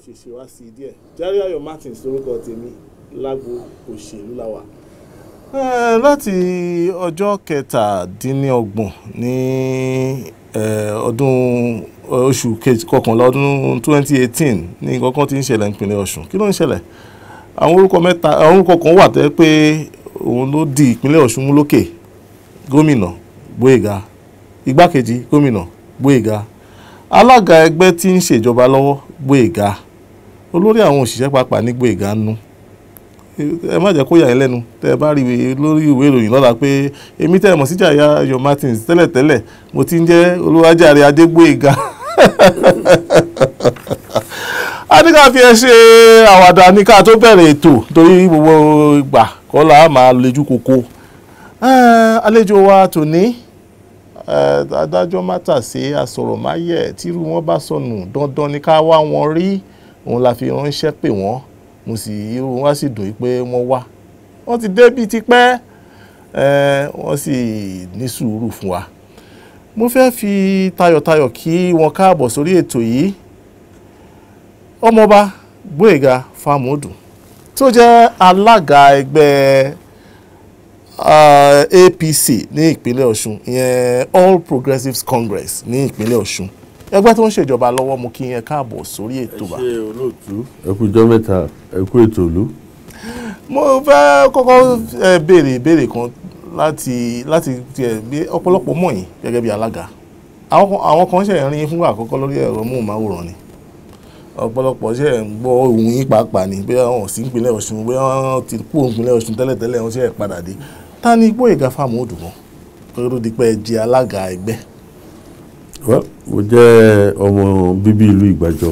ṣe ṣe wá sí díẹ̀. Jariayo Martins lórúkọ tèmi, lágbo òṣèlú la wà. Láti ọjọ́ 17 ní ọdún oṣù kọkànlá ọdún 2018 ní nǹkan kan tí ń ṣẹlẹ̀ nípínlẹ̀ Ọ̀ṣun. Kí ló ń ṣẹlẹ̀? Àwọn orúkọ kan wà tẹ́ pé òun ló di ìpínlẹ̀ Ọ̀ṣun mú lókè. Gómìnà Gbóyèga, igbákejì gómìnà Gbóyèga, alága ẹgbẹ́ tí ń ṣèjọba lọ́wọ́ Gbóyèga, olórí àwọn òṣìṣẹ́ pàápàá ní Gbóyèga nú. Ẹ má jẹ́ kó yà yín lẹ́nu tẹ́ ẹ bá rí lórí ìwé ìròyìn lọ́la pé èmi tẹ́ ẹ mọ̀ sí Jariayo Martins tẹ́lẹ̀tẹ́lẹ̀ mo ti ń jẹ́ Olúwajáre Adégbóyèga. A ní ká fi ẹ ṣe àwàdà ní ká tó bẹ̀rẹ̀ ètò torí gbogbo ìgbà kọ́ la máa lejú koko. Àlejò wa tòní adájọ́ mátàsé asọ̀rọ̀máyẹ̀ tírú wọn bá sọnù dandan ní ká wá wọn rí, òun la fi ránṣẹ́ pè wọ́n, mo sì irú wọn sì dùn pé wọ́n wá. Wọ́n ti débi tipẹ́, wọ́n sì ní sùúrù fún wa. Mo fẹ́ fi tayọ̀tayọ̀ kí wọn káàbọ̀ sórí ètò yìí. Ọmọọba Gbóyèga Fámọdún tó jẹ́ alága ẹgbẹ́ APC ní ìpínlẹ̀ Ọ̀ṣun, ìyẹn All Progressives Congress ní ìpínlẹ̀ Ọ̀ṣun, ẹgbẹ́ tó ń ṣèjọba lọ́wọ́. Mo kí yẹn káàbọ̀ sórí ètò wa. ẹ ṣé olóòtú, ẹ kú ọjọ́ mẹ́ta, ẹ kú ètò ìlú. Mo fẹ́ kọ́kọ́ béèrè ìbéèrè kan láti tiẹ̀ bí ọ̀pọ̀lọpọ̀ mọ̀ yín gẹ́gẹ́ bí alága. Àwọn kan ṣe ń rí fúngbà àkọ́kọ́ lórí ẹ̀rọ móhùnmáwòrán ni, ọ̀pọ̀lọpọ̀ ṣe ń gbọ́ ohùn yín pàápàá ni bí wọ́n sì ń ìpínlẹ̀ Ọ̀ṣun, bí wọ́n ti kú ìpínlẹ̀ Ọ̀ṣun tẹ́lẹ̀tẹ́lẹ̀ wọ́n ṣe padà dé. Ta ni Gbóyèga Fámọdún kan kó tó di pé ẹ jẹ́ alága ẹgbẹ́? Mo jẹ́ ọmọ bíbí ìlú Ìgbàjọ,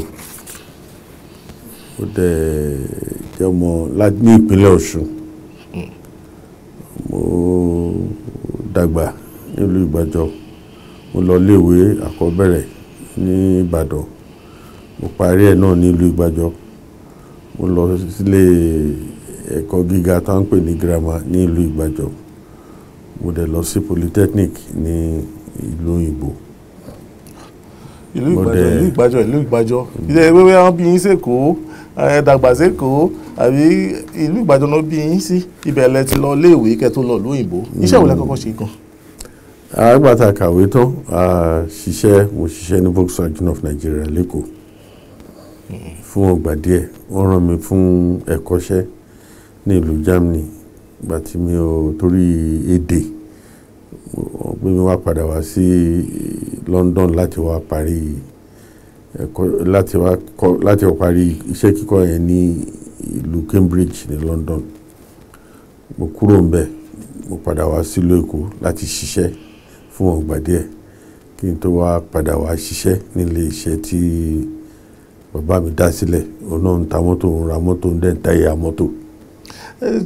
mo dẹ̀ jẹ́ ọmọ ní ìpínlẹ̀ Ọ̀ṣun. Mo dàgbà nílùú Ìgbàjọ, mo lọ iléèwé àkọ́bẹ̀rẹ̀ ní Ìbàdàn, mo parí ẹ̀ náà nílùú Ìgbàjọ. Mo lọ sílé ẹ̀kọ́ gíga tó ń pè ní girama ní ìlú Ìgbàjọ. Mo dẹ̀ lọ sí polytechnic ní ìlú òyìnbó. Ìlú Ìgbàjọ ilé ìwé wọn bí yín sẹ́kọ̀ọ́, dàgbà sẹ́kọ̀ọ́ àbí ìlú Ìgbàjọ náà bí yín sí? Ibẹ̀ lẹ ti lọ léèwé kẹ́ tó lọ ìlú òyìnbó. Iṣẹ́ wo lẹ kọ́kọ́ ṣe gan? Nígbà tá a kàwé tán, mo ṣiṣẹ́ ní Volkswagen of Nigeria lẹ́kọ̀ọ́ fún ọgbà díẹ̀. Wọ́n rán mi fún ẹ̀kọ́ṣẹ́ ní ìlú Germany. Ìgbà tí mi ò torí èdè, wọ́n gbé mi wá padà wá sí London láti wá parí ẹ̀kọ́, láti wá parí iṣẹ́ kíkọ́ yẹn ní ìlú Cambridge ní London. Mo kúrò ńbẹ̀, mo padà wá sílùú Èkó láti ṣiṣẹ́ fún ọgbà díẹ̀ kí n tó wá padà wá ṣiṣẹ́ nílé iṣẹ́ tí bàbá mi dá sílẹ̀. Òun náà ń ta mọ́tò, ń ra mọ́tò, ń dẹ̀ ń táyà mọ́tò.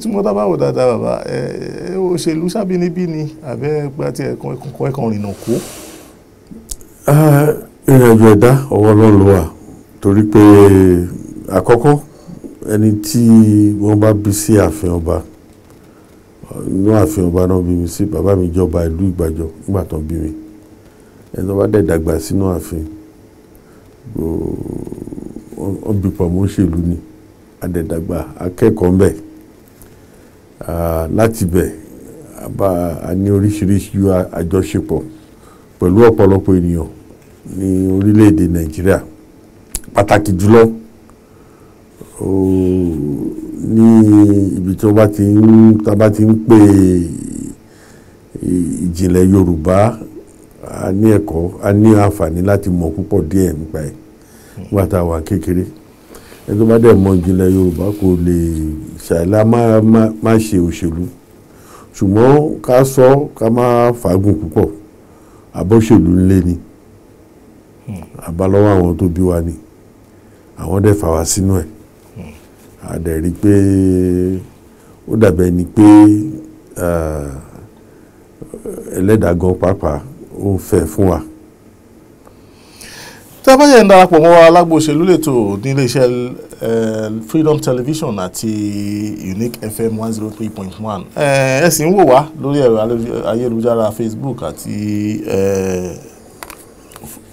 Tí mo dábàá wò dáadáa bàbá, òṣèlú sábìníbí ni àbẹ́ gba tí ẹ̀kan rìnà kó? Ìrìnàjò ẹ̀dá ọwọ́ Ọlọ́run ló wà, torí pé àkọ́kọ́ ẹni tí wọ́n bá bí sí ààfin ọba, inú ààfin ọba náà bí mi sí. Bàbá mi jọba ìlú Ìgbàjọ nígbà tán bí mi. Ẹni tó bá dẹ̀ dàgbà sínú ààfin, wọ́n bí pọ̀ mọ́ òṣèlú ni, adẹ̀dàgbà akẹ́kọ̀ọ́ ń bẹ̀. Láti bẹ̀ a ní oríṣiríṣi àjọṣepọ̀ pẹ̀lú ọ̀pọ̀lọpọ̀ ènìyàn ní orílẹ̀-èdè Nàìjíríà, pàtàkì jùlọ ní ibi tí wọ́n bá ti ń pè ìjìnlẹ̀ Yorùbá. A ní ẹ̀kọ́, a ní àǹfààní láti mọ̀ púpọ̀ díẹ̀ nípa ẹ̀ nígbà tá a wà kékeré. Ẹni tó bá dẹ̀ mọ̀ ìjìnlẹ̀ Yorùbá kò lè ṣàìlá má ṣe òṣèlú. Ṣùgbọ́n ká sọ ká má fàágùn púpọ̀, abọ́ṣèlú ńlé ni, àbálọ́wọ́ àwọn tó bí wa ni, àwọn dẹ̀ fà wá sínú ẹ̀. A dẹ̀ rí pé ó dàbẹ̀ ni pé ẹlẹ́dàá gan pàápàá ó fẹ́ fún wa. Tí a bá yẹ ń darapọ̀ mọ́ wa lágbo òṣèlú lẹ́tọ̀ ní iléeṣẹ́ Freedom Television àti Unique FM 103.1, ẹ sì ń wò wá lórí ẹ̀rọ ayélujára Facebook àti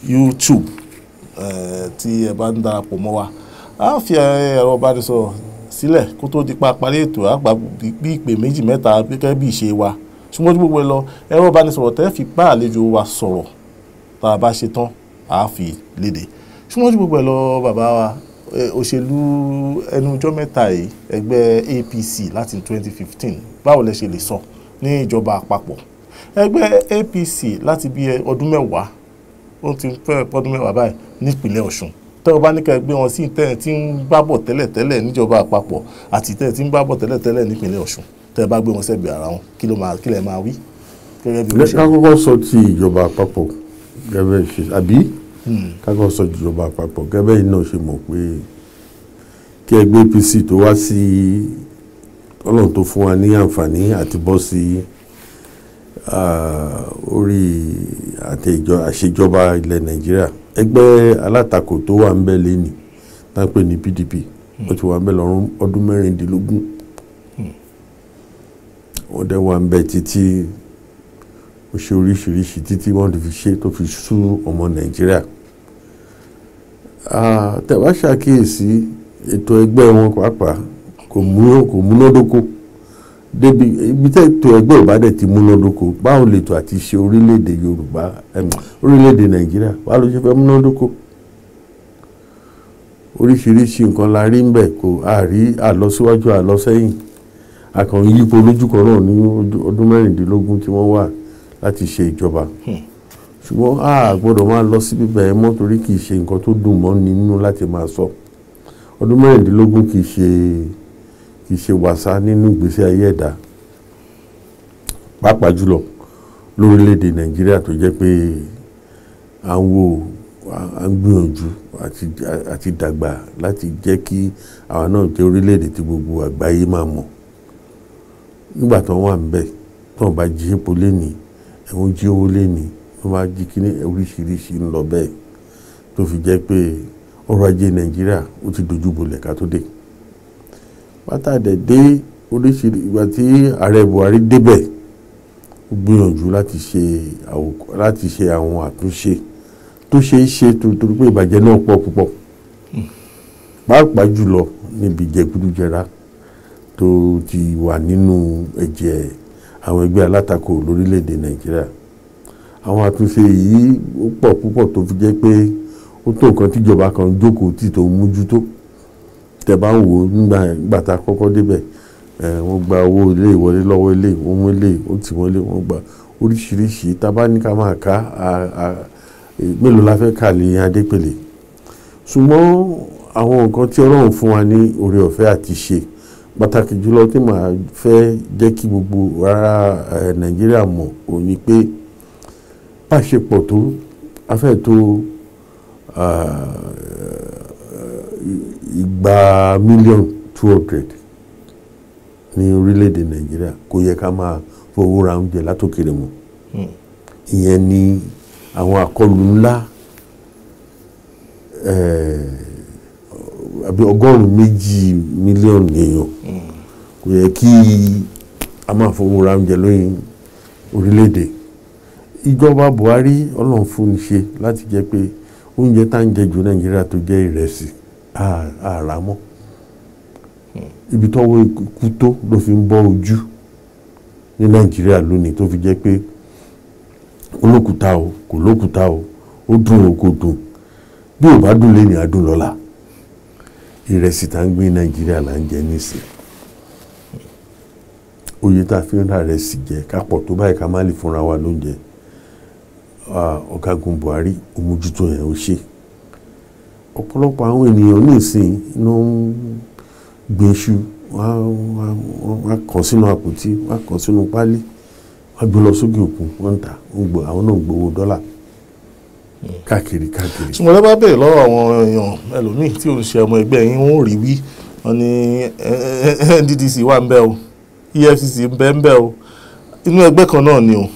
YouTube tí ẹ bá ń darapọ̀ mọ́ wa. a fi ẹ̀rọ ìbánisọ̀rọ̀ sílẹ̀ kó tó di pa parí ètò àgbà bí ìpè méjì mẹ́ta gẹ́gẹ́ bí ìṣe wa ṣùgbọ́n gbogbo ẹ lọ ẹ̀rọ ìbánisọ̀rọ̀ tẹ́ fi bá àlejò wa sọ̀rọ̀ tá a bá ṣe tán a fi léde ṣùgbọ́n gbogbo ẹ lọ bàbá wa òṣèlú ẹnu ọjọ́ mẹ́ta yìí ẹgbẹ́ APC láti 2015 báwo lẹ ṣe lè sọ ní ìjọba àpapọ̀ ẹgbẹ́ APC láti bí ọdún mẹ́wàá ó ti fẹ́ ọdún mẹ́wàá báyìí nípínlẹ̀ Ọ̀ṣun tẹ́ ọ bá ní ká gbé wọn sí tẹ́ ẹ ti ń bábọ̀ tẹ́lẹ̀tẹ́lẹ̀ níjọba àpapọ̀ àti tẹ́ ẹ ti ń bábọ̀ tẹ́lẹ̀tẹ́lẹ̀ nípínlẹ̀ Ọ̀ṣun tẹ́ ẹ bá gbé wọn sẹ́gbẹ̀ẹ́ ara wọn kí lẹ máa wí gẹ́gẹ́ bí ká kọ́kọ́ sọ ti ìjọba àpapọ̀ gẹ́gẹ́ ṣe àbí ká kọ́kọ́ sọ ti ìjọba àpapọ̀ gẹ́gẹ́ yìí náà ṣe mọ̀ pé kí ẹgbẹ́ APC tó wá sí Ọlọ́run tó fún wa ní àǹfààní àti bọ́ sí orí àṣejọba ilẹ̀ Nàìjíríà ẹgbẹ́ alátakò tó wà ń bẹ lẹ́ni tá ń pè ní PDP ó ti wà ń bẹ lọ́rùn ọdún 16 wọ́n dẹ̀ wà ń bẹ títí ó ṣe oríṣiríṣi títí wọ́n ti fi ṣe tó fi sú ọmọ Nàìjíríà tẹ̀wá ṣàkíyèsí ètò ẹgbẹ́ wọn pàápàá kò múnádóko débi ibi tẹ́ ètò ẹgbẹ́ ò bá dẹ̀ ti múnádóko báwo lètò àti ṣe orílẹ̀-èdè Yorùbá orílẹ̀-èdè Nàìjíríà báwo ló ṣe fẹ́ múnádóko oríṣiríṣi nǹkan la rí ń bẹ̀ kò àrí àlọsíwájú àlọsẹ́yìn àkàn yípo lójú kan náà ní ọdún 16 tí wọ́n wà láti ṣe ìjọba ṣùgbọ́n a gbọ́dọ̀ máa lọ sí bíbẹ̀ ẹ mọ́ torí kì í ṣe nǹkan tó dùn mọ́ nínú láti máa sọ ọdún 16 kì í ṣe wàsá nínú ìgbésí ayé ẹ̀dá pàápàá jùlọ lórílẹ̀‐èdè Nàìjíríà tó jẹ́ pé à ń gbìyànjú àti dàgbà láti jẹ́ kí àwa náà jẹ́ orílẹ̀‐èdè tí gbogbo àgbáyé máa mọ̀ nígbà tó wà ń bẹ̀ tó bá jí epo lénìí ẹ̀wọ̀n jí owó lénìí wọ́n máa jí kíní oríṣiríṣi ń lọ bẹ́ẹ̀ tó fi jẹ́ pé ọrọ̀ ajé Nàìjíríà ó ti dojú bolẹ̀ ká tó dé pátá dẹ̀ dé oríṣiríṣi ìgbà tí ààrẹ Buhari débẹ̀ ó gbìyànjú láti ṣe àwọn àtúnṣe tó ṣe é ṣe torí pé ìbàjẹ́ náà pọ̀ púpọ̀ pàápàá jùlọ níbi jẹgúdújẹrá tó ti wà nínú ẹ̀jẹ̀ àwọn ẹgbẹ́ alátakò lórílẹ̀‐èdè Nàìjíríà àwọn àtúnṣe yìí ó pọ̀ púpọ̀ tó fi jẹ́ pé ó tó nǹkan tíjọba kan jókòó tí tó mójútó tẹ́ bá ń wò ó nígbà tá a kọ́kọ́ débẹ̀ wọ́n gba owó ilé ìwọlé lọ́wọ́ ilé wọ́n mú ilé ó tì wọ́n lé wọ́n gba oríṣiríṣi tá a bá ní ká máa ká mélòó la fẹ́ kà lè Adépèlé ṣùgbọ́n àwọn nǹkan tí Ọlọ́run fún wa ní oore ọ̀fẹ́ àti ṣe pàtàkì jùlọ tí màá fẹ́ jẹ́ kí gbogbo ará Nàìjíríà mọ̀ ò ní pé pàṣẹpọ̀ tó afẹ́ tó 200 ní orílẹ̀-èdè Nàìjíríà kò yẹ ká máa fowó ra oúnjẹ látòkèrè mọ́ ìyẹn ni àwọn àkọlù ńlá àbí 200 mílíọ̀nù èèyàn kò yẹ kí a máa fowó ra oúnjẹ lóyìn orílẹ̀-èdè ìjọba Buhari Ọlọ́run fún ní ṣe láti jẹ́ pé oúnjẹ tá ń jẹ jù Nàìjíríà tó jẹ́ ìrẹsì àrà mọ́ ibi tọ́wọ́ ikú tó ló fi ń bọ́ ojú ní Nàìjíríà lónìí tó fi jẹ́ pé olókùúta o kò lókùúta o ó dùn o kò dùn bí ò bá dùn lé ní adùn lọ́la ìrẹsì tá ń gbé Nàìjíríà là ń jẹ nísìn oye tá a fi ń ra ìrẹsì jẹ ká pọ̀ tó báyìí ká má lè fúnra wa lóúnjẹ ọ̀gágun Buhari òmójútó yẹn ó ṣe ọ̀pọ̀lọpọ̀ àwọn ènìyàn ní ìsìn iná ń gbéṣu wọ́n kàn sínú àpótí wọ́n kàn sínú pálí wọ́n gbé lọ sókè òkun wọ́n ń tà àwọn náà ń gbowó dọ́là káàkiri. ṣùgbọ́n ẹ bá bèèrè lọ́wọ́ àwọn èèyàn ẹlòmíì tí ò ń ṣe ọmọ ẹgbẹ́ yín wọ́n rí wí wọ́n ní NDDC wà ń bẹ o EFCC ń bẹ o inú ẹgbẹ́ kan náà ni o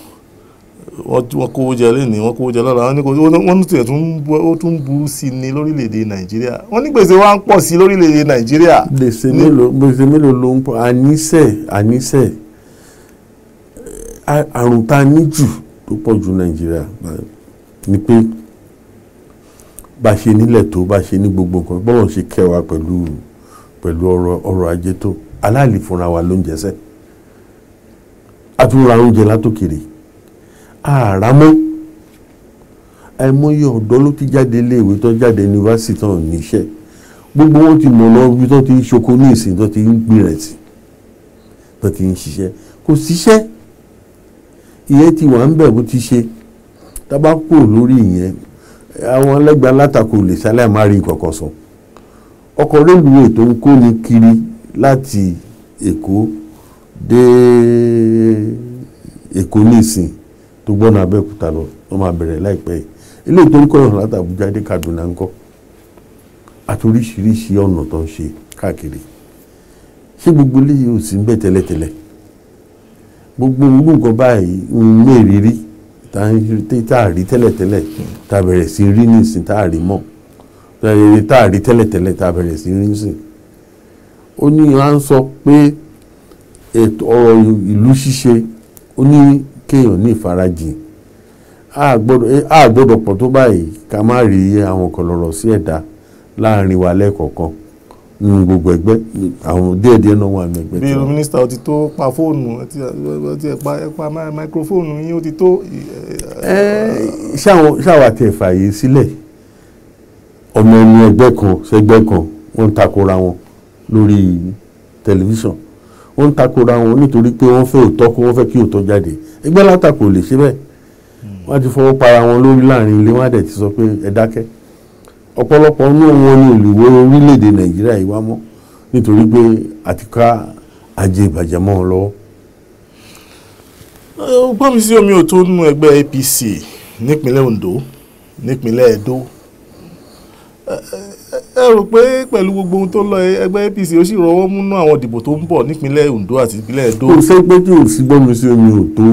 wọ́n kówó jẹ lẹ́ni wọ́n kówó jẹ lọ́la wọ́n ní tiẹ̀ tún burú sí ní lórílẹ̀‐èdè Nàìjíríà wọ́n ní gbèsè wa ń pọ̀ sí lórílẹ̀‐èdè Nàìjíríà. gbèsè mélòó ló ń pọ̀ àníṣe àrùn tá a ní jù tó pọ̀ jù Nàìjíríà ni pé bá ṣe nílẹ̀ tó bá ṣe ní gbogbo nǹkan bọ́lọ̀ ṣe kẹwàá pẹ̀lú ọrọ̀ ajé tó aláàlì fúnra wa ló ń jẹsẹ́ àtúnra oúnjẹ látòkèrè àràmọ́ àìmọye ọ̀dọ́ ló ti jáde iléèwé tó jáde yunifásitì tán níṣẹ́ gbogbo wọn ti mọ̀ lọ bí tó ti ń ṣoko ní ìsìn tó ti ń gbìrẹ̀sì tó ti ń ṣiṣẹ́ kò síṣẹ́ ìyẹn ti wà ń bẹ̀ bó ti ṣe tábàkù lórí ìyẹn àwọn ẹlẹ́gbẹ́ alátakò lè ṣálẹ̀ má rí nǹkan kan sọ ọkọ̀ rélùwé tó ń kó ni kiri láti Èkó dé Èkó nísìn tó gbọ́nà Abẹ́òkúta lọ wọ́n máa bẹ̀rẹ̀ láìpẹ́ yìí ilé tó ń kọ́yàn láti Àbújá dé Kaduna ń kọ́ àti oríṣiríṣi ọ̀nà tó ń ṣe káàkiri ṣé gbogbo eléyìí ò sí ń bẹ̀ tẹ́lẹ̀tẹ́lẹ̀ gbogbo irú nǹkan báyìí ń mérìírí tá a rí tẹ́lẹ̀tẹ́lẹ̀ tá a bẹ̀rẹ̀ sí rí nísìn tá a rí mọ́ tá a rí tẹ́lẹ̀tẹ́lẹ̀ tá a bẹ̀rẹ̀ sí rí nísìn ó ní à ń sọ pé ètò ọ̀rọ̀ ìlú ṣíṣe ó ní kéèyàn ní ìfarajìn a gbọ́dọ̀ pọ̀ tó báyìí ká má rí àwọn kan lọ́rọ̀ sí ẹ̀dá láàrin wa lẹ́ẹ̀kọ̀ọ̀kan nínú gbogbo ẹgbẹ́ àwọn díẹ̀díẹ̀ náà wà ní ẹgbẹ́ tí wọ́n. bí mínísítà ó ti tó pa fóònù ti pa máikrófóònù yín ó ti tó. ṣáwa tẹ̀ fààyè sílẹ̀ ọmọ ẹni ẹgbẹ́ kan sẹ́gbẹ́ kan wọ́n ń takora wọn lórí tẹlifíṣàn wọ́n ń takora wọn nítorí pé wọ́n fẹ́ òótọ́ kó wọ́n fẹ́ kí òótọ́ jáde ẹgbẹ́ látakò lè ṣe bẹ́ẹ̀ wọ́n ti fọwọ́ para wọn lórí láàrin ilé wọn á dẹ̀ ti sọ pé ẹ dákẹ́ ọ̀pọ̀lọpọ̀ ní wọn ní olùwé orílẹ̀-èdè Nàìjíríà yìí wá mọ́ nítorí pé àti ká ajé ìbàjẹ́ mọ́ wọn lọ́wọ́. gbọ́n mi sí omi ò tó nínú ẹgbẹ́ APC nípínlẹ̀ Ondo nípínlẹ̀ Edo ẹ rò pé pẹ̀lú gbogbo ohun tó lọ ẹgbẹ́ APC ó sì rọwọ́ múnú àwọn ìdìbò tó ń bọ̀ nípínlẹ̀ Ondo àti ìpínlẹ̀ Edo. kò sẹ́gbẹ́ tí ò sí gbọ́n mi sí omi ò tó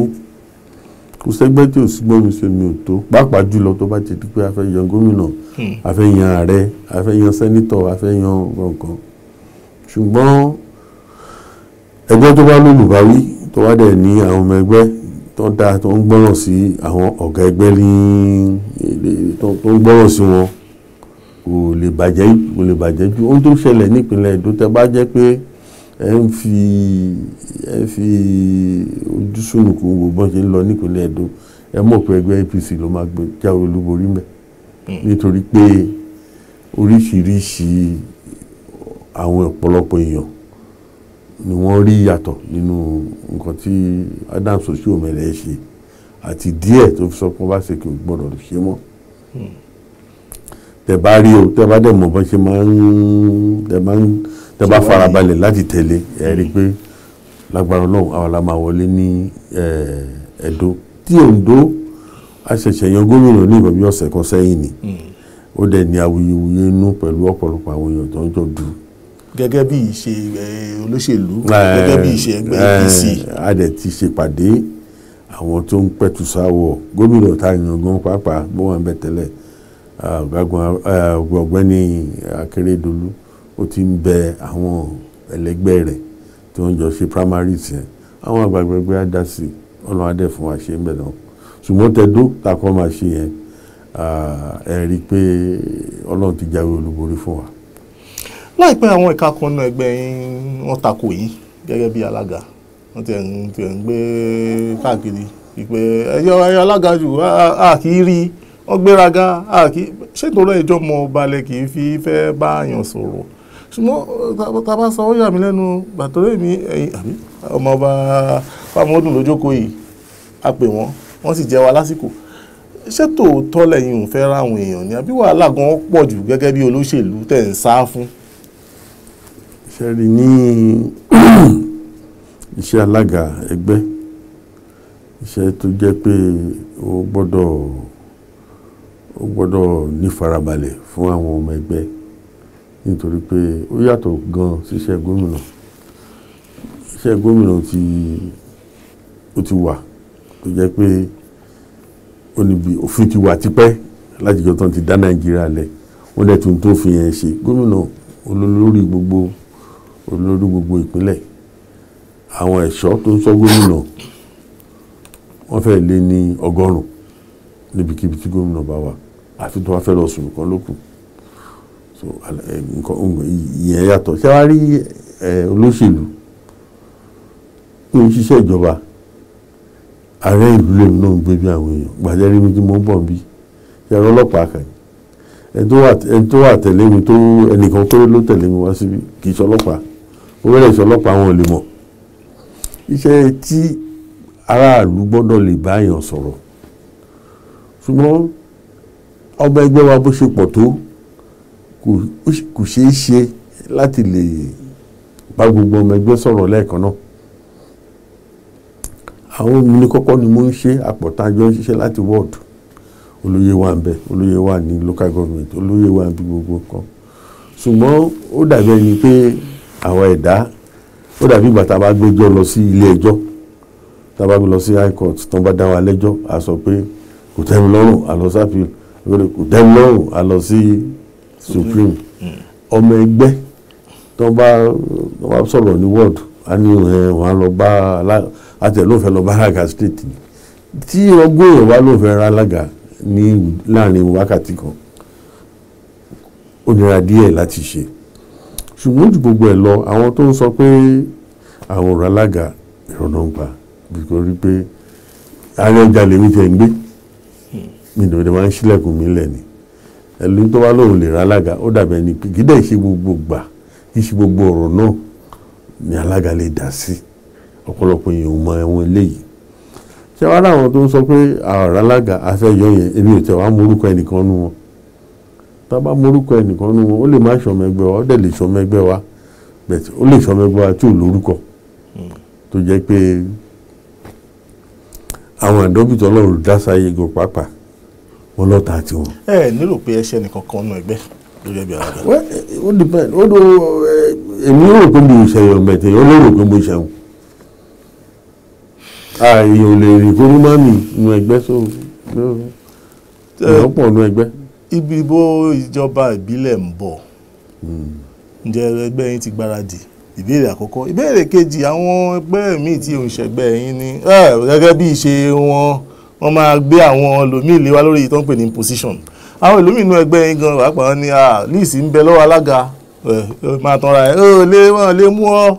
kò sẹ́gbẹ́ tí ò sí gbọ́n mi sí omi ò tó pàápàá jùlọ tó bá ti di pé a fẹ́ yan gómìnà a fẹ́ yan ààrẹ a fẹ́ yan sẹ́nítọ̀ a fẹ́ yan gbọ̀ngàn ṣùgbọ́n ẹgbẹ́ tó bá lólùbáwí tó wá dẹ̀ ní àwọn ọmọ ẹgbẹ́ tó dáa tó ń gbọ́ràn sí àwọn ọ̀gá ẹgbẹ́ tó ń gbọ́ràn sí wọn kò lè bàjẹ́ ju ohun tó ṣẹlẹ̀ nípínlẹ̀ Èdò tẹ́ bá jẹ́ pé ẹ ń fi ojú sùnùkùn wo bọ́n ṣe ń lọ nípínlẹ̀ Èdò ẹ mọ̀ pé ẹgbẹ́ APC ló máa jáwé olúborí mẹ́ nítorí pé oríṣiríṣi àwọn ọ̀pọ̀lọpọ̀ èèyàn ni wọ́n rí yàtọ̀ nínú nǹkan tí Adams Oshiomhole ṣe àti díẹ̀ tó fi sọ pé Obaseki ò gbọ́dọ̀ ṣe mọ́ tẹ́ bá rí o tẹ́ bá dẹ̀ mọ̀ bọ́n ṣe máa ń tẹ́ bá farabalẹ̀ láti tẹ̀lé ẹ rí pé lágbára Ọlọ́run àwọn la máa wọlé ní Ẹdó tí Oǹdó àṣẹ̀ṣẹ̀ yan gómìnà ní ìbọ̀bí ọ̀sẹ̀ kan sẹ́yìn ni ó dẹ̀ ní awuyewuye inú pẹ̀lú ọ̀pọ̀lọpọ̀ àwọn èèyàn tó ń jọ dù. gẹ́gẹ́ bí ìṣe olóṣèlú gẹ́gẹ́ bí ìṣe ẹgbẹ́ APC. a dẹ̀ ti ṣèpàdé àwọn tó ń pẹ̀tù sáwọ̀ gómìnà tá a yan gan pàápàá bó wà ń bẹ̀ tẹ́lẹ̀ ọ̀gbẹ́ni Akérédolú ó ti ń bẹ àwọn ẹlẹgbẹ́ rẹ̀ tí wọ́n jọ ṣe primaries yẹn àwọn àgbàgbẹ́gbẹ́ á dá sí ọlọ́run adẹ́ fún wa ṣe ń bẹ̀ náà ṣùgbọ́n tẹ́dó takọ́ máa ṣe yẹn ẹ rí i pé ọlọ́run ti jáwé olúborí fún wa. láìpẹ́ àwọn ẹ̀ka kan náà ẹgbẹ́ yín wọ́n takò yín gẹ́gẹ́ bí alága wọ́n ti ń gbé káàkiri ìpè ẹ̀yọ́ alága jù á kì í rí wọ́n gbéraga ṣètò rẹ̀ ìjọmọ̀ balẹ̀ kì í fi fẹ́ bá àyàn sọ̀rọ̀ ṣùgbọ́n tá a bá sọ ó yà mí lẹ́nu bàtọ́rẹ́ mi ọmọọba Fámọ́dún lójókòó yìí a pè wọ́n sì jẹ́ wa lásìkò ṣé tòótọ́ lẹ́yìn ò fẹ́ ráwọn èèyàn ni àbí wàhálà gan pọ̀ jù gẹ́gẹ́ bí olóṣèlú tẹ̀ ń sá fún. ṣe rí ní iṣẹ́ alága ẹgbẹ́ iṣẹ́ tó jẹ́ pé ó gbọ́dọ̀ ní farabalẹ̀ fún àwọn ọmọ ẹgbẹ́ nítorí pé ó yàtọ̀ gan síṣẹ́ gómìnà iṣẹ́ gómìnà ó ti wà tó jẹ́ pé ó níbi òfin ti wà tipẹ́ láti jọ tán ti dá Nàìjíríà lẹ̀ wọ́n dẹ̀ tún tó fi yẹn ṣe gómìnà olórí gbogbo ìpínlẹ̀ àwọn ẹ̀ṣọ́ tó ń ṣọ́ gómìnà wọ́n fẹ́ lé ní 100 níbikíbi tí gómìnà bá wà àfi tó wá fẹ́ lọ sùn kan lókù. So nǹkan ìyẹn yàtọ̀. Ṣé wàá rí olóṣèlú tó ń ṣiṣẹ́ ìjọba, ààrẹ ìlú lèmi náà ń gbé bí àwọn èèyàn gbàjẹ́rí mi tí mo ń bọ̀ bí ṣe ẹ̀rọ ọlọ́pàá kan ẹni tó wà tẹ̀lé mi tó ẹnìkan péré ló tẹ̀lé mi wá síbi kì í ṣe ọlọ́pàá ó wẹ́rẹ̀ ṣe ọlọ́pàá wọn ò lè mọ̀. Iṣẹ́ tí aráàlú gbọ́dọ̀ lè bá èèyàn sọ̀rọ̀, ṣùgbọ́n ọmọ ẹgbẹ́ wa bó ṣe pọ̀ tó kò ṣeé ṣe láti lè bá gbogbo ọmọ ẹgbẹ́ sọ̀rọ̀ lẹ́ẹ̀kan náà. Àwọn mi ní kọ́kọ́ ni mo ń ṣe àpọ̀tájọ́ ń ṣiṣẹ́ láti ward, olóyè wà ń bẹ, olóyè wà ní local government, olóyè wà ní gbogbo kan. Ṣùgbọ́n ó dàbí ẹni pé àwọn ẹ̀dá ó dàbí ìgbà tá a bá gbẹ́jọ́ lọ sí ilé ẹjọ́, tá a bá gbé lọ sí high court tó ń bá dá wa lẹ́jọ́ a sọ pé kò tẹ́ mi lọ́rùn a lọ sí appeal, kò tẹ́ mi lọ́rùn a lọ sí supreme. Ọmọ ẹgbẹ́ tó bá sọ̀rọ̀ ní ward a ní wọn á lọ bá àtẹ̀lófẹ́ lọ bá alága state tí ọgbọ́n èèyàn wá ló fẹ́ ra alága ní láàrin wákàtí kan ó nira díẹ̀ láti ṣe. Ṣùgbọ́n jù gbogbo ẹ̀ lọ àwọn tó ń sọ pé àwọn ọ̀rọ̀ alága ìrọ̀nà ń pa nítorí pé ààrẹ ọjà lèmi tẹ̀ ń gbé mi ìdòdè máa ń ṣílẹ̀kùn mi lẹ̀ ni ẹ̀lú tó wá lóun lè ra alága ó dàbẹ̀ ni pé kí dẹ̀ ṣe gbogbo gbà kí ṣe gbogbo ọ̀rọ̀ náà ni alága lè dá sí. Ọ̀pọ̀lọpọ̀ èèyàn mọ ẹ̀wọ̀n eléyìí. Ṣé wàá láwọn tó ń sọ pé ọ̀rọ̀ alága afẹ́yọ yẹn èmi ò tẹ̀ wá morúkọ ẹnìkan nú wọn. Tá a bá morúkọ ẹnìkan nú wọn ó lè má ṣọmọ ẹgbẹ́ wa ó dẹ̀ lè ṣọmọ ẹgbẹ́ wa bẹ̀t ó lè ṣọmọ ẹgbẹ́ wa tí ò lórúkọ tó jẹ́ pé àwọn àdóbìtì ọlọ́run dá sáyé gan pàápàá wọn lọ́ta tiwọn. ẹ nílò pé ẹ ṣe nìkan kan nù ẹgbẹ́ lórí ẹbí alága. ó depend ó do èmi rò pé mo ṣẹ̀yọ̀ bẹ̀tẹ̀ ó lérò pé mo ṣẹ̀wọ̀n. Èèyàn ò lè rí kó ní mọ́mì nù ẹgbẹ́ so ìyọ́pọ̀ nù ẹgbẹ́. Ìbò ìjọba ìbílẹ̀ ń bọ̀ ǹjẹ́ ẹgbẹ́ yín ti gbáradì? Ìbéèrè àkọ́kọ́. Ìbéèrè kejì, àwọn ẹgbẹ́ míì tí òun ṣẹgbẹ́ yín ní gẹ́gẹ́ bí ìṣe wọ́n máa gbé àwọn ẹlòmíì lé wa lórí tó ń pè ní position. Àwọn ẹlòmíì inú ẹgbẹ́ yín gan pàápàá ní líìsì ń bẹ lọ́wọ́ alága máa tanra ẹ̀ wọ́n lè mú ọ.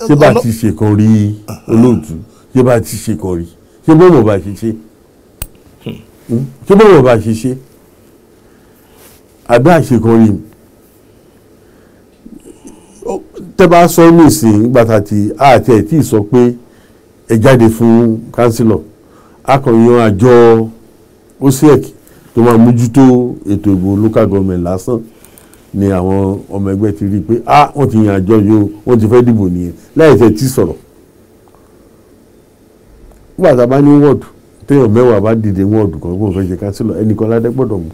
Ṣé bá ti ṣe kan rí olóòtú? Ṣé bá ti ṣe kan rí? Ṣé bọ́ọ̀mù bá ṣe ṣe? Ṣé bọ́ọ̀mù bá ṣe ṣe? Àbí àṣekan rí? Tẹ́ bá sọ ní ìsìn gbàtà tí àti ẹ̀ tí ì sọ pé ẹ jáde fún kánsílọ̀, akọ̀yàn àjọ OSEC tó máa mójútó ètò ìbò local government lásán ni àwọn ọmọ ẹgbẹ́ ti rí pé wọ́n ti yan àjọ yìí wọ́n ti fẹ́ dìbò nìyẹn láì tẹ̀ tí sọ̀rọ̀. Nígbà tá a bá ní wọ́ọ̀dù téèyàn mẹ́wàá bá dìde wọ́ọ̀dù kan kó fẹ́ ṣe kánsílọ̀ ẹnìkan ládé gbọ́dọ̀ mú.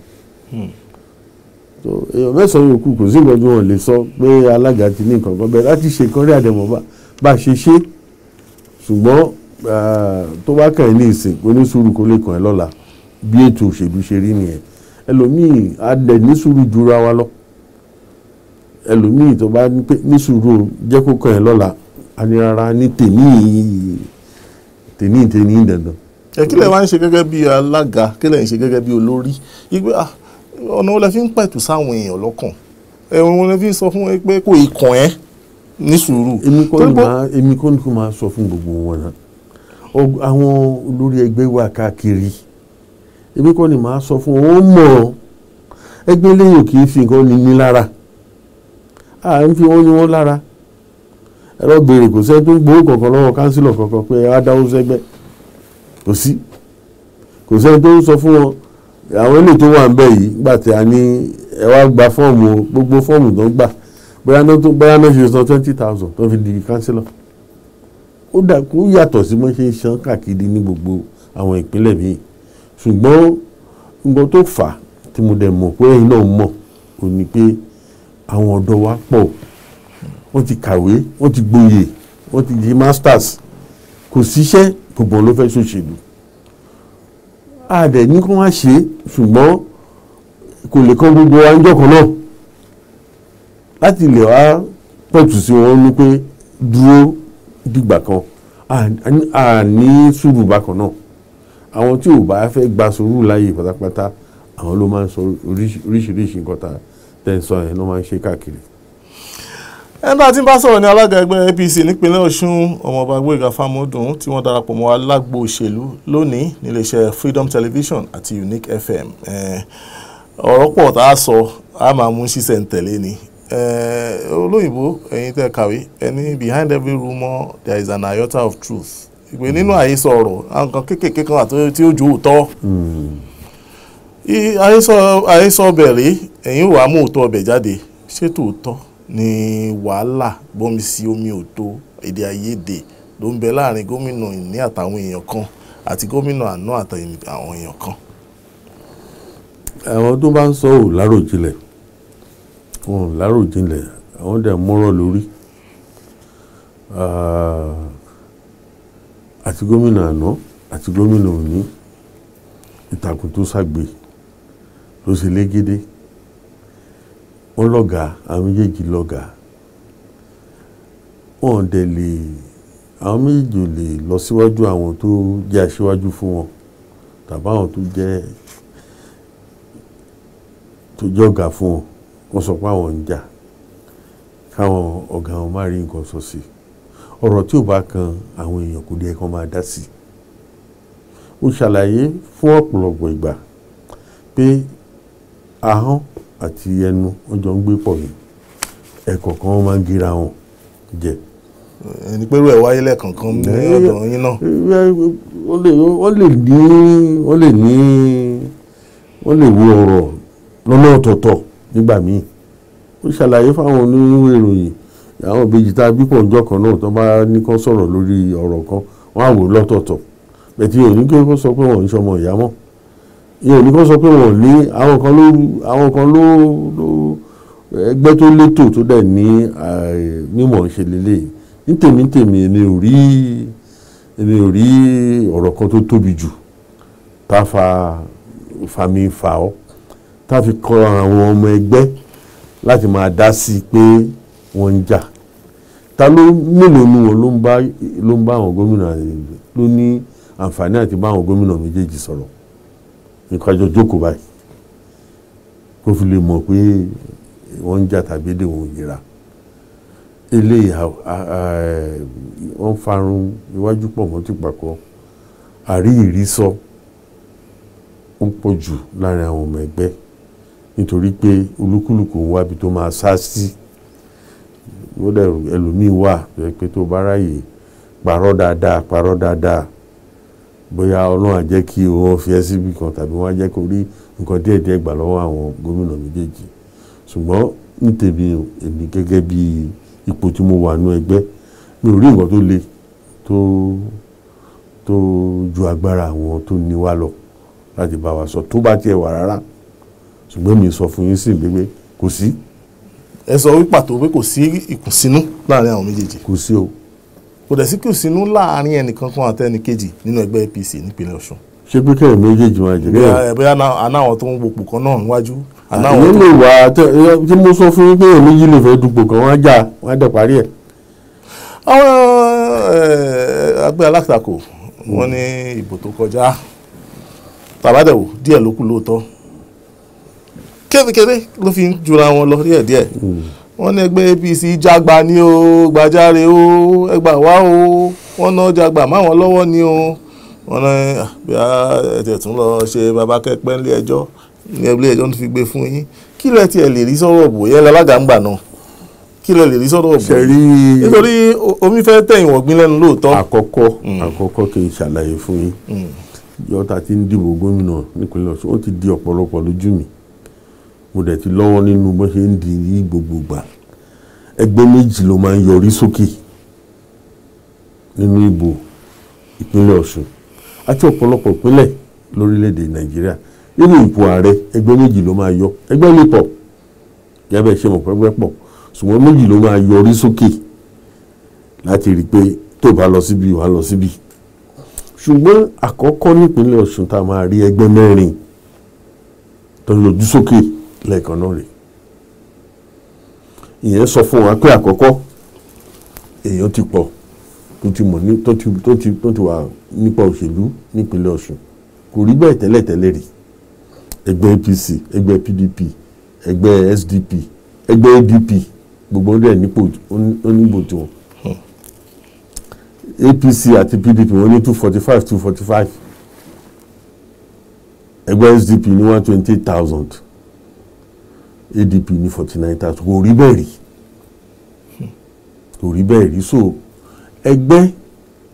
Èèyàn mẹ́sàn-án yòókù kò sí ìgbọ́jú wọn lè sọ pé alága ti ní nǹkan kan bẹ́ẹ̀ láti ṣe kan rí àdẹ̀mọ́ bá ṣe ṣe. Ṣùgbọ́n tó bá kàn ní ìsìn onísùúrù kó lè kàn ẹ́ lọ́la bí ètò òṣèlú ṣe rí nìyẹn. Ẹlòmíì adẹ̀ ní sùúrù jura wa lọ. Ẹlòmíì tó bá ní sùúrù jẹ́ kó kàn ẹ́ lọ́la a ní rárá ní tèmi dandan. Kí lẹ wá ń ṣe gẹ́gẹ́ bí alága, kí lẹ ń ṣe gẹ́gẹ́ bí olórí? Ọ̀nà wo lẹ fi ń pẹ̀tù sáwọn èèyàn lọ́kàn? Ẹ̀wọ̀n wo lẹ fi ń sọ fún wọn pé kò ìkàn ẹ́ ní sùúrù? Èmi kọ́ ni kò máa sọ fún gbogbo wọn náà. Àwọn olórí ẹgbẹ́ wà káàkiri. Èmi kọ́ ni máa sọ fún wọn mọ̀ ẹgbẹ́ lẹ́yìn kì í fi nǹkan ní lára. À ń fi wọ́n ní wọ́n lára. Ẹ̀rọ béèrè kò sẹ́ tó ń gbowó kankan lọ́wọ́ kánsílọ̀ kankan pé á dáwó sẹ́gbẹ́. Kò sí. Kò sẹ́ tó ń sọ fún wọn àwọn ilé tó wà ń bẹ̀ yìí gbà tí a ní ẹ wá gba fọ́ọ̀mù gbogbo fọ́ọ̀mù tó ń gbà bóyá náà ṣe san 20,000 tó fi di kánsílọ̀. Ó dà kó yàtọ̀ sí mọ́ ṣe ń ṣan káàkiri ní gbogbo àwọn ìpínlẹ̀ míì. Ṣùgbọ́n nǹkan tó fà á tí mo dẹ̀ mọ̀ pé ẹ̀yin náà mọ̀ ò ní pé àwọn ọ̀dọ́ wa pọ̀ wọ́n ti kàwé wọ́n ti gboyè wọ́n ti di masters kò síṣẹ́ gbogbo ló fẹ́ ṣòṣèlú. Àdẹ̀ ní kó wá ṣe ṣùgbọ́n kò lè kọ́ gbogbo wa níjọ́ kan náà láti lè wá pẹ̀tù sí wọn ní pé dúró dìgbà kan à ní sùúrù bákan náà. Àwọn tí ò bá fẹ́ gba sùúrù láàyè pátápátá àwọn ló máa ń sọ oríṣiríṣi nǹkan tẹ́ ń sọ yẹn ló máa ń ṣe káàkiri. ẹ̀ńdà tí ń bá sọ̀rọ̀ ní alága ẹgbẹ́ APC nípínlẹ̀ Ọ̀ṣun ọmọọba Gbóyèga Fámọdún tí wọ́n darapọ̀ mọ́ alágbó òṣèlú lónìí níléeṣẹ́ Freedom Television àti Unique FM. Ọ̀rọ̀ pọ̀ tá a sọ a máa mú ṣíṣẹ̀ ń tẹ̀lé ni. Olóyìnbó ẹ̀yin tẹ́ kàwé ẹni behind every rumour there is an iota of truth. Ìpè nínú àhesọ ọ̀rọ̀ àwọn kan kéékèèké kan wà tí ó ju òótọ́. Àhesọ ọbẹ̀ rí ẹ̀yin wàá mú òótọ́ ọbẹ̀ jáde ṣé tòótọ́ ni wàhálà bọ́mi sí omi òtó èdè àìyedè ló ń bẹ láàrin gómìnà ìní àtàwọn èèyàn kan àti gómìnà àná àtàwọn èèyàn kan. àwọn tó bá ń sọ ò láròjinlẹ̀ wọn láròjinlẹ̀ àwọn dẹ̀ mọ́rọ̀ lórí àti gómìnà àná àti gómìnà òní ìtàkùn tó ṣàgbé ló ṣe légédé wọ́n lọ́gàá àwọn méjèèjì lọ́gàá wọ́n dẹ̀ lè àwọn méjèèjì ò lè lọ síwájú àwọn tó jẹ́ aṣíwájú fún wọn tàbí àwọn tó jẹ́ ọ̀gá fún wọn wọ́n sọ pé àwọn ń jà káwọn ọ̀gá wọn má rí nǹkan sọ sí ọ̀rọ̀ tí ò bá kan àwọn èèyàn kò dé kan máa dá sí. ó ṣàlàyé fún ọ̀pọ̀lọpọ̀ ìgbà pé ahọ́n àti ẹnu wọ́n jọ ń gbé pọ̀ ní ẹ̀kọ̀ọ̀kan wọ́n máa ń gíra wọn jẹ. ẹni pé rẹ̀ wáyé lẹ́ẹ̀kọ̀ọ̀kan ní ọ̀dọ̀ yín náà. wọ́n lè wo ọ̀rọ̀ lọ́nà ọ̀tọ̀ọ̀tọ̀ nígbà míì. ó ṣàlàyé fáwọn onírúurú ìròyìn àwọn ìbejì tá a bí pọ̀ ńjọ́ kan náà tó bá ní kán sọ̀rọ̀ lórí ọ̀rọ̀ kan wọ́n á wò lọ́tọ̀ọ̀tọ̀ bẹ̀tí òní kí wọ́n sọ pé wọ́n ń ṣọmọ ìyá mọ́ ìyẹn òní kán sọ pé wọ́n ní àwọn kan ló ẹgbẹ́ tó létò tó dẹ̀ ní mímọ̀ ṣe lélẹ̀ ní tèmi èmi ò rí ọ̀rọ̀ kan tó tóbi jù tá fa mi fà ọ́ tá fi kọ àwọn ọmọ ẹgbẹ́ láti máa dá sí pé wọ́n ń jà ta ló mélòó nu wọn ló ń bá àwọn gómìnà ló ní àǹfààní àti bá àwọn gómìnà méjèèjì sọ̀rọ̀ nǹkan àjọ jókòó báyìí kó fi lè mọ̀ pé wọ́n ń jà tàbí èdè wọn ò yẹra eléyìí wọ́n farun iwájú pọ̀ mọ́ tí papọ̀ àrí ìrísọ ó pọ̀ jù láàrin àwọn ọmọ ẹgbẹ́ nítorí pé olúkúlùkù ń wábi tó máa sá sí ó dẹ̀ ẹlòmíì wà pé tó bá ráyè parọ́ dáadáa bóyá ọlọ́run á jẹ́ kí wọ́n fi ẹ́ síbi kan tàbí wọ́n á jẹ́ kó rí nǹkan díẹ̀díẹ̀ gbà lọ́wọ́ àwọn gómìnà méjèèjì ṣùgbọ́n ní tèmi èmi gẹ́gẹ́ bí ipò tí mo wà nú ẹgbẹ́ mi ò rí nǹkan tó le tó ju agbára àwọn tó ní wá lọ láti bá wa sọ tó bá tiẹ̀ wà rárá ṣùgbọ́n mi sọ fún yín sí ìgbégbé kò sí. ẹ sọ wí pàtó pé kò sí ìkùnsínú láàrin àwọn méjèèjì. kò sí o. kò dẹ̀ sí ìkùnsínú láàrin ẹnìkan kan àti ẹnìkejì nínú ẹgbẹ́ APC nípínlẹ̀ Ọ̀ṣun. ṣé pé kẹ́hìn méjèèjì máa jẹ́ bẹ́ẹ̀. bóyá anáwọn tó ń gbopò kan náà níwájú. àwọn lè wà tí mo sọ fún yín pé èmi yìí lè fẹ́ dupò kan wọ́n á jà wọ́n á dẹ̀ parí ẹ̀. àwọn ẹgbẹ́ alátakò wọ́n ní ìbò tó kọjá tàbádẹ̀wò díẹ̀ ló kù lóòótọ́ kékeré ló fi ń jura wọn lọ díẹ̀díẹ̀ wọ́n ní ẹgbẹ́ APC jágba ní o gbàjáre o ẹgbà wá o wọ́n ná jágba máwọn lọ́wọ́ ní o wọ́n ní bí ẹ̀tẹ̀ tún lọ ṣe bàbá kẹ́pẹ́ nílé ẹjọ́ ní ilé ẹjọ́ tó fi gbé fún yín kí lẹ tiẹ̀ lè rí sọ̀rọ̀ bò yẹn lálága ń gbà náà kí lẹ lè rí sọ̀rọ̀ bò yìí nítorí omi fẹ́ tẹ̀yìn wọ̀gbìn lẹ́nu lóòótọ́. àkọ́kọ́ kì í ṣàlàyé fún yín yọta tí ń dìbò gómìnà nípínlẹ̀ Ọ̀ṣun ó ti di ọ̀pọ̀lọpọ̀ lójú mi mo dẹ̀ ti lọ́wọ́ nínú bó ṣe ń di ní gbogbo gbà ẹgbẹ́ méjì ló máa ń yọrí sókè nínú ìbò ìpínlẹ̀ Ọ̀ṣun àti ọ̀pọ̀lọpọ̀ ìpínlẹ̀ lórílẹ̀‐èdè Nàìjíríà nínú ipò ààrẹ ẹgbẹ́ méjì ló máa yọ ẹgbẹ́ lè pọ̀ yàbẹ̀ ṣe mọ̀ pẹ́pẹ́ pọ̀ ṣùgbọ́n méjì ló máa yọrí sókè láti rí i pé tó bá lọ síbi wàá lọ síbi ṣùgbọ́n àkọ́kọ́ nípínlẹ̀ Ọ̀ṣun tá a máa rí ẹgbẹ́ mẹ́rin tó yọjú sókè lẹ́ẹ̀kan náà rè ìyẹn sọ fún wa pé àkọ́kọ́ èèyàn ti pọ̀ tó ti mọ̀ ní tó ti wà nípa òṣèlú nípínlẹ̀ Ọ̀ṣun kò rí bẹ́ẹ̀ tẹ́lẹ̀ rí ẹgbẹ́ APC, ẹgbẹ́ PDP, ẹgbẹ́ SDP, ẹgbẹ́ ADP, gbogbo ọdún ẹ̀ nípò oníbò tí wọn. APC àti PDP wọ́n ní 245. ẹgbẹ́ SDP ní 128,000, ADP ní 49,000. kò rí bẹ́ẹ̀ rí. So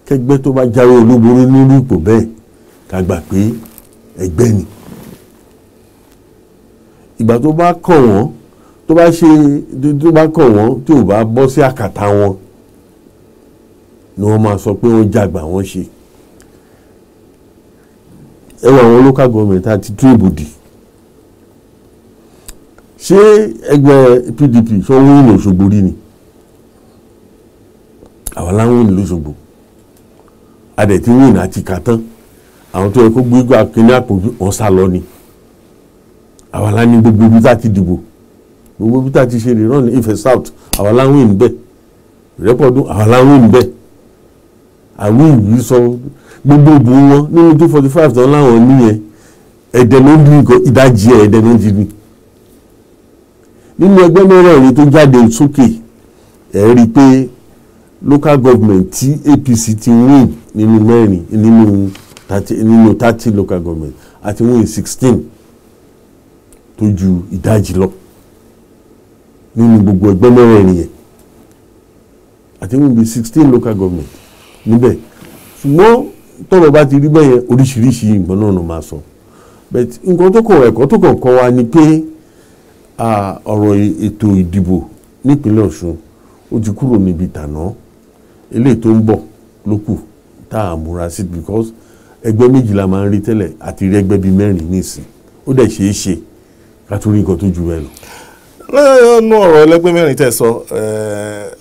kẹgbẹ́ tó bá jáwé olúborí nínú ipò bẹ́ẹ̀ ká gbà pé ẹgbẹ́ ni. ìgbà tó bá kàn wọ́n tí ò bá bọ́ sí àkàtà wọn ni wọ́n máa sọ pé wọ́n jàgbà wọ́n ṣe. ẹ wọ àwọn local government àti tú ìbòdì. ṣé ẹgbẹ́ PDP ṣọ́ wọ́n ní Òṣogbo rí ni? àwọn aláwọ̀ ní l'Óṣogbo adẹ̀tí wìn àti kàtán àwọn tó yẹ kó gbé kíní àpòjú wọn sá lọ ni. àwọn aláwọ̀ gbogbo bí tá ti dìbò, gbogbo bí tá ti ṣe lè rán ní Ifẹ̀ South àwọn aláwọ̀ níbẹ̀, Ìrẹ́pọ̀dún àwọn aláwọ̀ níbẹ̀. àwọn ìwé sọ gbogbo ìbò wọn nínú 245 tán láwọn níyẹn ẹ̀dẹ̀ ló ń di nǹkan ìdajì ẹ̀dẹ̀ ló ń di ni. nínú ẹgbẹ́ mẹ́rẹ̀ẹ̀rin tó jáde sókè ẹ̀ rí i pé local government tí APC ti win nínú mẹ́rin nínú 30 local government àti win 16 tó ju ìdajì lọ nínú gbogbo ẹgbẹ́ mẹ́rẹ̀ẹ̀rin yẹn àti win bí 16 local government níbẹ̀. ṣùgbọ́n tọ́rọ̀ bá ti rí bẹ́ẹ̀ yẹn oríṣiríṣi nǹkan náà ló máa sọ. but nǹkan tó kọ̀ ẹ̀kọ́ tó kàn kọ́ wa ni pé ọ̀rọ̀ ètò ìdìbò nípínlẹ̀ Ọ̀ṣun ó ti kúrò níbi tàná. eléyìí tó ń bọ̀ ló kù tá a múra sí because ẹgbẹ́ méjìlá máa ń rí tẹ́lẹ̀ àti rí ẹgbẹ́ bíi mẹ́rin nísìn ó dẹ̀ ṣeé ṣe ká tó rí nǹkan tó ju bẹ́ẹ̀ lọ. lẹ́nu ọ̀rọ̀ ẹlẹ́gbẹ́ mẹ́rin tẹ́ sọ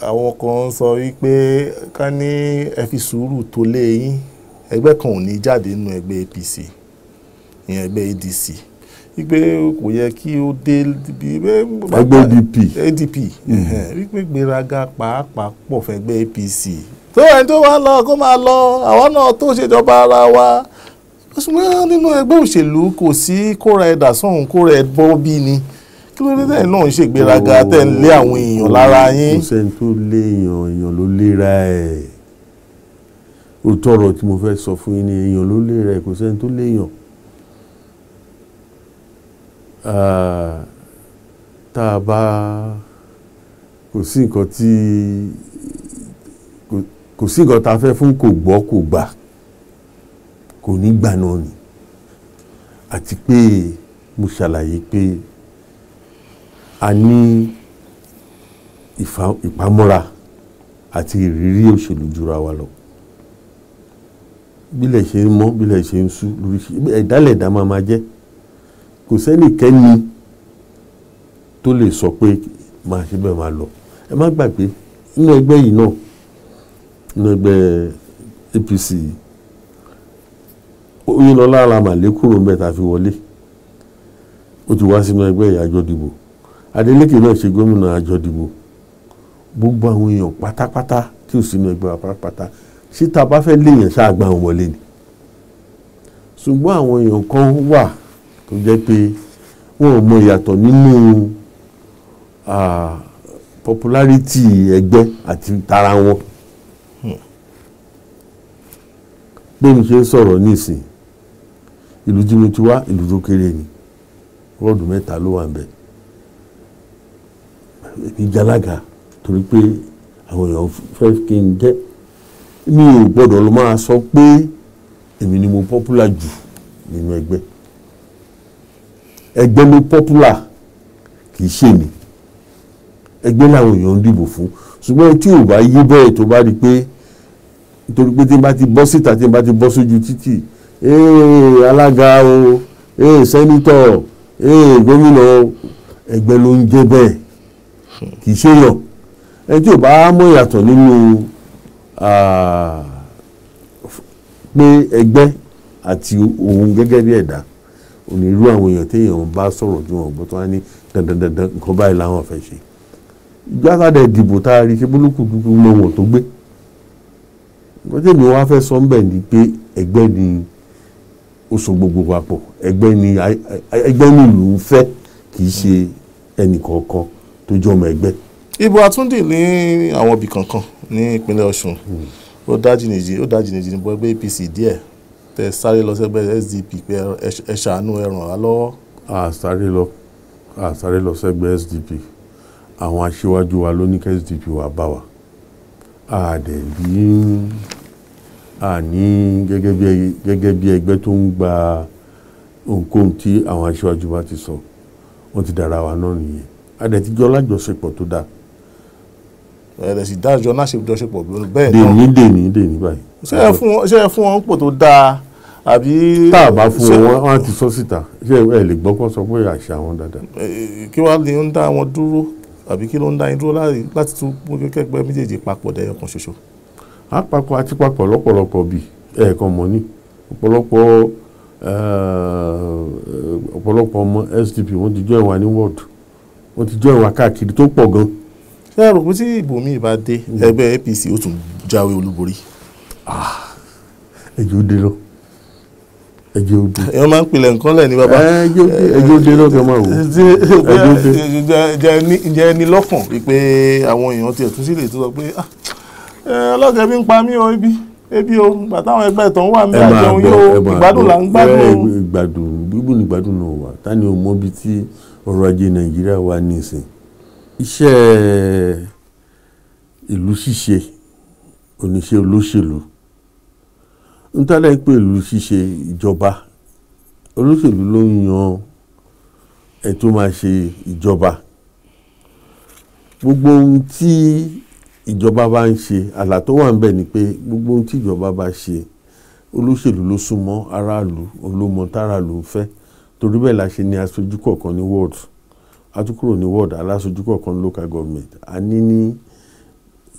àwọn kan sọ wípé ká ní ẹ fi sùúrù tó lé yín ẹgbẹ́ kan ò ní jáde nínú ẹgbẹ́ APC ìyẹn ẹgbẹ́ ADC wípé kò yẹ kí ó dé ẹgbẹ́ ADP wípé gbéraga pàápàá pọ̀ fún ẹgbẹ́ APC tó ẹni tó wá lọ kó máa lọ àwọn náà tó ṣèjọba ara wa ṣùgbọ́n nínú ẹgbẹ́ òṣèlú kò sí kóra ẹ̀dà sọ̀hún kóra ẹ̀ bọ́ bí ni kí ló dé tẹ́yìn náà ń ṣègbéraga tẹ́ ń lé àwọn èèyàn lára yín. kò sẹ́ni tó lé èèyàn ló léra ẹ̀ òótọ́ ọ̀rọ̀ tí mo fẹ́ sọ fún yín ni èèyàn ló léra ẹ̀ kò sẹ́ni tó léèyàn. tá a bá kò sí nǹkan tá a fẹ́ fún kò gbọ́ kò gbà kò ní gbà náà ni àti pé mo ṣàlàyé pé a ní ìpamọ́ra àti ìrírí òṣèlú jura wa lọ. bílẹ̀ ṣe ń mọ́ bílẹ̀ ṣe ń sú lórí ẹ̀dálẹ̀dá máa jẹ́ kò sẹ́nìkẹ́ni tó lè sọ pé máa ṣe bẹ́ẹ̀ máa lọ. ẹ má gbàgbé nínú ẹgbẹ́ yìí náà nínú ẹgbẹ́ APC Oyinlọlá Aramale kúrò ń bẹ̀ tá a fi wọlé ó ti wá sínú ẹgbẹ́ ìyájọ́ dìbò Adeleke náà ṣe gómìnà àjọ dìbò gbogbo àwọn èèyàn pátápátá tí ò sínú ẹgbẹ́ wa pátápátá ṣé tá a bá fẹ́ léèyàn ṣáà gba àwọn wọlé ni. ṣùgbọ́n àwọn èèyàn kan wà tó jẹ́ pé wọn ò mọ ìyàtọ̀ nínú popularity ẹgbẹ́ àti tara wọn. bí mi ṣe ń sọ̀rọ̀ nísìn ìlú tí mo ti wá ìlú tó kéré ni wọ́ọ̀dù 3 ló wà ń bẹ̀. èmi jalága torí pé àwọn èèyàn fẹ́ kí n jẹ́ mi ò gbọ́dọ̀ lọ máa sọ pé èmi ni mo popular jù nínú ẹgbẹ́. ẹgbẹ́ ló popular kì í ṣe mi. ẹgbẹ́ làwọn èèyàn ń dìbò fún ṣùgbọ́n tí ò bá yé bẹ́ẹ̀ tó bá rí pé nítorí pé tí n bá ti bọ́ síta tí n bá ti bọ́ sójú títì alága o sẹ́nitọ̀ gómìnà ẹgbẹ́ ló ń jẹ́ bẹ́ẹ̀ kì í ṣe yàn. ẹni tí ò bá mọ̀ ìyàtọ̀ nínú pé ẹgbẹ́ àti òun gẹ́gẹ́ bí ẹ̀dá onírú àwọn èèyàn téèyàn bá sọ̀rọ̀ ju wọn gbọ́ tó wá ní dandandandan nǹkan báyìí làwọn fẹ́ ṣe. ìgbàsádà ìdìbò tá a rí ṣe bólúkù dúdú lọ́wọ́ tó gbé. nǹkan tèmi wá fẹ́ sọ ń bẹ̀ ni pé ẹgbẹ́ ni ó so gbogbo papọ̀ ẹgbẹ́ ni ìlú ń fẹ́ kì í ṣe ẹnì kọ̀ọ̀kan tó jẹ́ ọmọ ẹgbẹ́. ìbò àtúndì ní àwọn ibì kankan ní ìpínlẹ̀ Ọ̀ṣun ó dá jìnnìjìnnì ní bọ́ ẹgbẹ́ APC díẹ̀ tẹ sáré lọ sẹ́gbẹ́ SDP pé ẹ ṣàánú ẹ ràn wá lọ́wọ́. a sáré lọ sẹ́gbẹ́ SDP àwọn aṣíwájú wa ló ní kí SDP wà bá wa a ní gẹ́gẹ́ bí ẹgbẹ́ tó ń gba ohunkóhun tí àwọn aṣíwájú bá ti sọ wọ́n ti dára wa náà nìyẹn a dẹ̀ ti jọ lájọṣepọ̀ tó dáa. ẹ̀rẹ̀ sì dájọ́ náà ṣe jọṣepọ̀ bẹ́ẹ̀ náà. dèní báyìí. ṣé ẹ fún wọn pò tó dáa àbí. tá a bá fún wọn wọn á ti sọ síta ṣé ẹ lè gbọ́ kó sọ pé àṣà wọn dáadáa. kí wàá lè ń dá wọn dúró àbí kí ló ń dá yín dúró láti tún mú kẹ́kẹ́ méjèèjì papọ̀ dẹ́yọ̀ kan ṣoṣo. àpapọ̀ àti papọ̀ lọ́pọ̀lọpọ̀ bíi ẹ̀ẹ̀kan mọ́ ní ọ̀pọ̀lọpọ̀ ọmọ SDP wọ́n ti join wa ní ward wọ́n ti join wa káàkiri tó pọ̀ gan. ṣé ẹ rò pé tí ìbò míì bá dé ẹgbẹ́ APC ó tún jáwé olúborí. ẹjọ́ dé lọ ẹjọ́ dé. èèyàn máa ń pilẹ̀ nǹkan lẹ̀ ní bàbá. ẹjọ́ dé lọ kẹ́ máa wò. ǹjẹ́ ẹni lọ́kàn wípé àwọn èèyàn tiẹ̀ tún sílẹ̀ tó sọ pé ọlọ́gẹ̀ bí ń pa mí o ebi o bàtà àwọn ẹgbẹ́ ìtàn wà ní àjẹun yóò ìgbádùn là ń gbádùn. ìgbádùn náà wà tani ò mọ bí tí ọrọ̀ ajé Nàìjíríà wà nísìn. iṣẹ́ ìlú ṣíṣe oníṣẹ́ olóṣèlú ń tálẹ̀ pé ìlú ṣíṣe ìjọba olóṣèlú ló ń yan ẹ̀ tó máa ṣe ìjọba gbogbo ohun tí ìjọba bá ń ṣe àlà tó wà ń bẹ̀ ni pé gbogbo ohun tí ìjọba bá ṣe olóṣèlú ló súnmọ́ aráàlú olómọ táráàlú ń fẹ́ torí bẹ́ẹ̀ la ṣe ní aṣojú kọ̀ọ̀kan ní ward atukuro ní ward aláṣojú kọ̀ọ̀kan local government a ní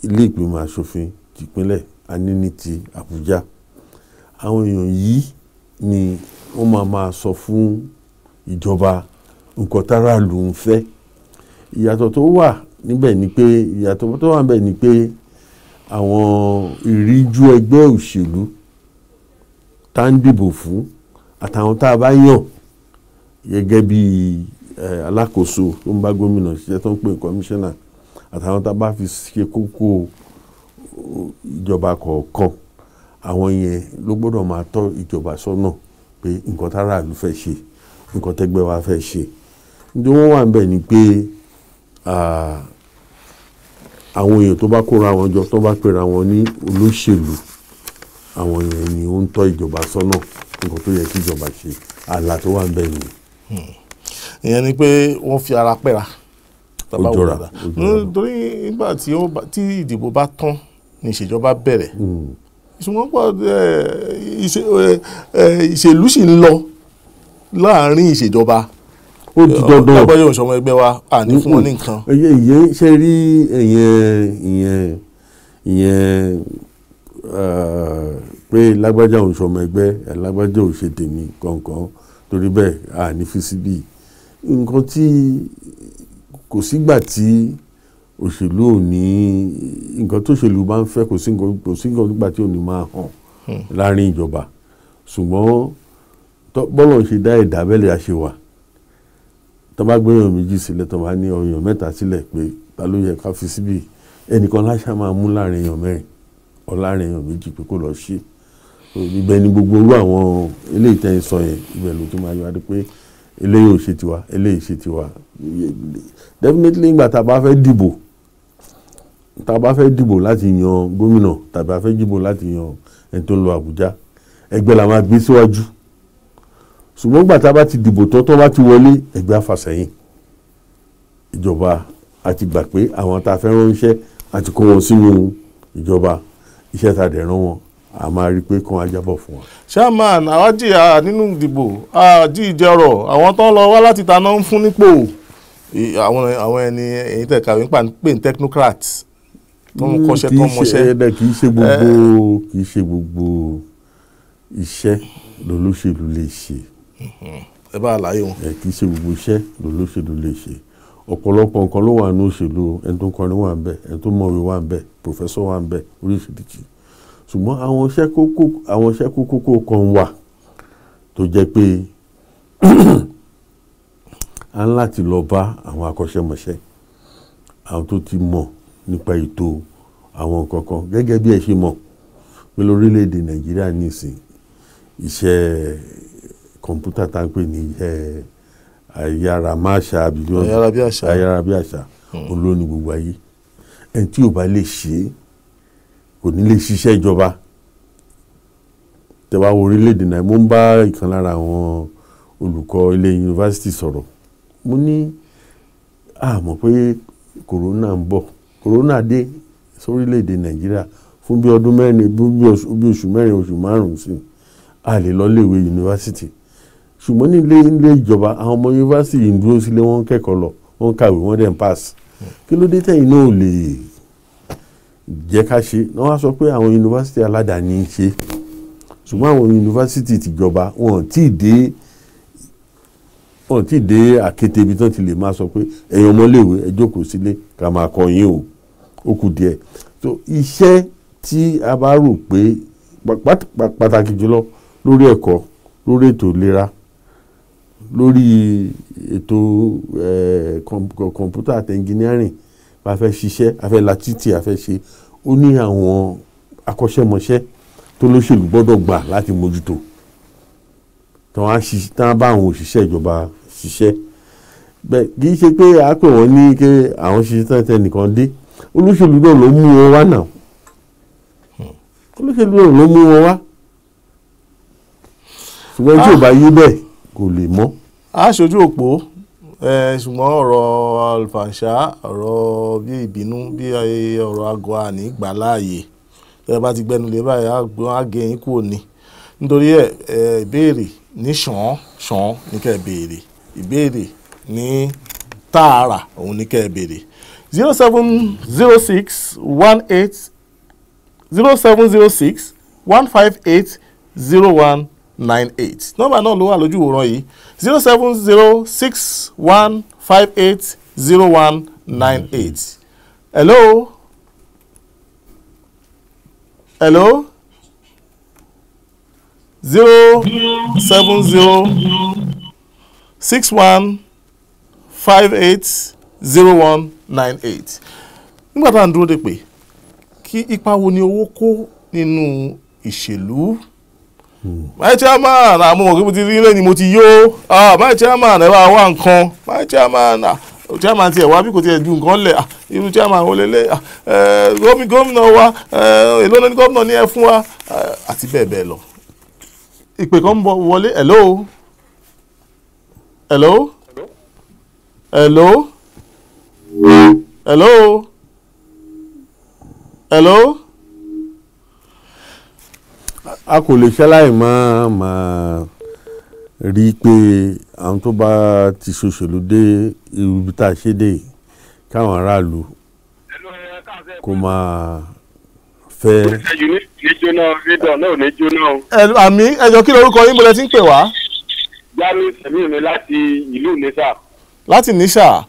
ilé ìgbìmọ̀ asòfin tìpínlẹ̀ a ní ti Àbújá àwọn èèyàn yìí ni wọ́n máa sọ fún ìjọba nǹkan táráàlú ń fẹ́ ìyàtọ̀ tó wà níbẹ̀ ni pé ìyàtọ̀ tó wà níbẹ̀ ni pé àwọn ìríjú ẹgbẹ́ òṣèlú tá ń dìbò fún àtàwọn tá a bá yàn gẹ́gẹ́ bí alákòóso tó ń bá gómìnà ṣiṣẹ́ tó ń pè kọmíṣánná àtàwọn tá a bá fi ṣe kókó ìjọba kọ̀ọ̀kan àwọn yẹn ló gbọ́dọ̀ máa tọ́ ìjọba sọ́nà pé nǹkan táráàlú fẹ́ ṣe nǹkan tẹ́gbẹ́ wa fẹ́ ṣe nítorí wọ́n wà níbẹ̀ ni pé àwọn èèyàn tó bá kóra wọn jọ tó bá pera wọn ní olóṣèlú àwọn èèyàn ni ó ń tọ́ ìjọba sọ́nà nǹkan tó yẹ kí ìjọba ṣe ààlà tó wà ń bẹ̀ nìyẹn. ìyẹn ni pé wọ́n fi ara pẹ́ra. ó jọra nítorí nígbà tí ìdìbò bá tán ni ìṣèjọba bẹ̀rẹ̀ ṣùgbọ́n pọ̀ ìṣèlú sì ń lọ láàárín ìṣèjọba. ó di dandan ọgbọ́n yóò sọmọ ẹgbẹ́ wa àní fún wọn ní nǹkan. ìyẹn ṣe rí ìyẹn pé lágbájá òun sọmọ ẹgbẹ́ lágbájá òun ṣe tèmi kọ̀ọ̀kan torí bẹ́ẹ̀ àní fi síbí nǹkan tí kò sígbà tí òṣèlú ò ní nǹkan tó òṣèlú bá ń fẹ́ kò sí nǹkan nígbà tí ò ní máa hàn láàrin ìjọba ṣùgbọ́n bọ́lọ̀ ṣe dá ẹ̀dá bẹ́lẹ̀ àṣewà tó bá gbé èèyàn méjì sílẹ̀ tó bá ní èèyàn mẹ́ta sílẹ̀ pé ta ló yẹ ká fi síbí ẹnìkan láṣà máa mú láàrin èèyàn mẹ́rin ọ láàrin èèyàn méjì pé kó lọ ṣe ibẹ̀ ni gbogbo orú àwọn eléyìí tẹ́ ń sọ yẹn ibẹ̀ ló tún máa yọ adé pé eléyìí ò ṣe tiwa eléyìí ṣe tiwa definitely nígbà tá a bá fẹ́ dìbò láti yan gómìnà tàbí a fẹ́ dìbò láti yan ẹni tó ń lọ Àbújá ẹgbẹ́ la máa gbé síwájú ṣùgbọ́n nígbà tá a bá ti dìbò tó bá ti wọlé ẹgbẹ́ àfàsẹ́yìn ìjọba àti gbà pé àwọn tá a fẹ́ ránṣẹ́ àti kó wọn sínú ìjọba iṣẹ́ tá a dẹ̀ rán wọn a máa rí i pé kán á jábọ̀ fún wa. chairman àwa jìyà nínú ìdìbò àjíìjẹrọ àwọn tó ń lọ wá láti ta náà ń fún nípò àwọn ẹni èyí tẹ̀ kàwé ń pè ní technocrats tó ń kọ́ṣẹ́ tó ń mọṣẹ́. kì í ṣe gbogbo iṣẹ́ lolóṣèlú lè ṣe. ẹ bá àlàyé wọn. kì í ṣe gbogbo iṣẹ́ lolóṣèlú lè ṣe ọ̀pọ̀lọpọ̀ nǹkan ló wà ní òṣèlú ẹni tó ń kọrin wà ń bẹ̀ ẹni tó mọ̀wé wà ń bẹ̀ pòfẹ́sọ̀ wà ń bẹ̀ oríṣiríṣi ṣùgbọ́n àwọn iṣẹ́ kókó kan wà tó jẹ́ pé a ń láti lọ bá àwọn akọ́ṣẹ́mọṣẹ́, àwọn tó ti mọ̀ nípa ètò àwọn nǹkan kan gẹ́gẹ́ bí ẹ ṣe mọ̀ pé lórílẹ̀‐èdè Nàìjíríà nísìn iṣẹ́ kọ̀ǹpútà tá ń pè ní ayárabíàṣá olóní gbogbo ayé. Ẹni tí ò bá lè ṣe kò ní lè ṣiṣẹ́ ìjọba. Tẹ́wá wo orílẹ̀‐èdè náà, mo ń bá ìkan lára àwọn olùkọ́ ilé yunifásitì sọ̀rọ̀, mo ní mọ̀ pé kòrónà ń bọ̀, kòrónà dé sórílẹ̀‐èdè Nàìjíríà fún bí ọdún mẹ́rin bí oṣù mẹ́rin oṣù márùn-ún sí a lè lọ léèwé yunifásitì, ṣùgbọ́n ní ilé ìjọba àwọn ọmọ yunifásitì yìí ń dúró sílé, wọ́n ń kẹ́kọ̀ọ́ lọ, wọ́n ń kàwé, wọ́n dẹ̀ ń pass. Kí ló dé tẹ̀yin náà ò lè jẹ́ ká ṣe? Wọ́n wá sọ pé àwọn yunifásitì aládàáni ń ṣe, ṣùgbọ́n àwọn yunifásitì tìjọba wọn ò tí ì dé àkété ibi tán ti lè máa sọ pé ẹ̀yin ọmọléèwé ẹ jókòó sílé ká máa kọ́ yín o, ó kù díẹ̀. So iṣẹ́ tí a bá rò pé pàtàkì jùlọ lórí ẹ̀kọ́, lórí ètò ìlera, lórí ètò kọ̀ǹpútà àti engineering, bá fẹ́ ṣiṣẹ́, a fẹ́ la títì, a fẹ́ ṣe, ó ní àwọn akọ́ṣẹ́mọṣẹ́ tó lóṣèlú gbọ́dọ̀ gbà láti mójútó. Tí wọ́n bá àwọn òṣìṣẹ́ ìjọba ṣiṣẹ́ bẹ́ẹ̀, kì í ṣe pé a pè wọ́n ní kí àwọn ṣiṣẹ́ tẹ́ nìkan dé. Olóṣèlú náà ló mú wọn wá náà, olóṣèlú náà ló mú wọn wá, ṣùgbọ́n tí ò bá yí bẹ́ẹ̀ kò lè mọ́. Aṣojú òpó ṣùgbọ́n ọ̀rọ̀ àlùfàǹṣá, ọ̀rọ̀ bí ìbínú, bí ọ̀rọ̀ àgọ́ àní gbà láàyè, ẹ bá ti gbẹnu lé báyìí á gé yín kúrò ní. Nítorí ìbéèrè ní ṣàn ní kẹ́ ẹ béèrè, ìbéèrè ní tààrà òun ní kẹ́ ẹ béèrè. 0706 158 0198 nọ́mbà náà ló wà lójú ìwòran yìí, 0706 158 0198. Hello? Hello? 070 61 58 0198. Nígbà tá à ń dúró de pé kí ipa wo ni owó kó nínú ìṣèlú? My chairman, àmọ́ òkè mo ti rí lẹ́ni mo ti yó. My chairman ẹ bá wá nǹkan. My chairman chairman tiẹ̀ wá bí kò tiẹ̀ ju nǹkan lẹ̀. Irú chairman wo lélẹ̀? Gómìnà wa èló ní gómìnà ní ẹ fún wa àti bẹ́ẹ̀ bẹ́ẹ̀ lọ. Ìpè kan ń bọ̀ wọlé. Hello? Hello? Hello? Hello? Hello? A kò lè ṣaláì máa rí i pé àwọn tó bá ti ṣòṣèlú dé ibi tá a ṣe dé káwọn aráàlú kó máa fẹ́. Àmì ẹjọ́ kí lorúkọ yín bọ́lẹ̀ tí ń pè wá? Jamiu Sẹ̀mí mi láti ìlú Nísà. Láti Nísà.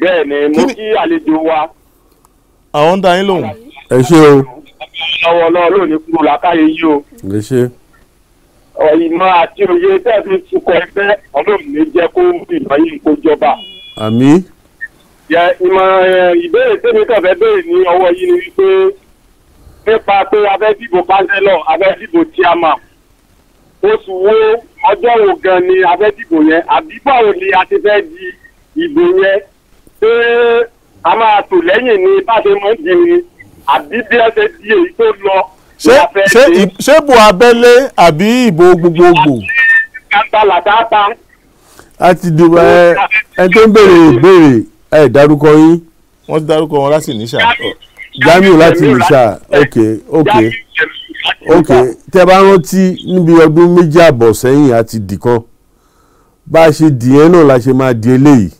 Bẹ́ẹ̀ ni mo kí àlejò wa. Àwọn ń dá yín lóhùn. Ẹ ṣé o. Lọ́wọ́ náà ló ní kúrò lákàyè yìí o. Ẹ ṣé. Ìmọ̀ àti òye tẹ́ẹ̀fì tukọ̀ ẹgbẹ́ ọlọ́run ní jẹ́ kó ìmọ̀ yìí kó jọba. Àmín. Ìmọ̀ ìbéèrè tèmi kàn fẹ́ béèrè ní ọwọ́ yìí ni wípé nípa pé a fẹ́ dìbò kánsẹ́lọ̀, a fẹ́ dìbò chairman. Oṣù wo ọjọ́ wo gan ni a fẹ́ dìbò yẹn? Àbí báwo ni a ti fẹ́ di ìbò yẹn? Ṣé a máa tò lẹ́yìn ni bá ṣe mọ́ di ni? Àbí bí ẹ ṣe di èyí tó lọ? Ṣé ìbò abẹ́lé àbí ìbò gbogbogbò? A ti dìbò ẹ tó ń béèrè ìbéèrè ẹ dárúkọ yín. Wọ́n ti dárúkọ wọn láti Nísà. Jamiu láti Nísà. Ok. Tẹ́ bá rántí níbi ọdún méjì àbọ̀ sẹ́yìn àti dìkan bá a ṣe dì yẹn náà la ṣe máa di eléyìí.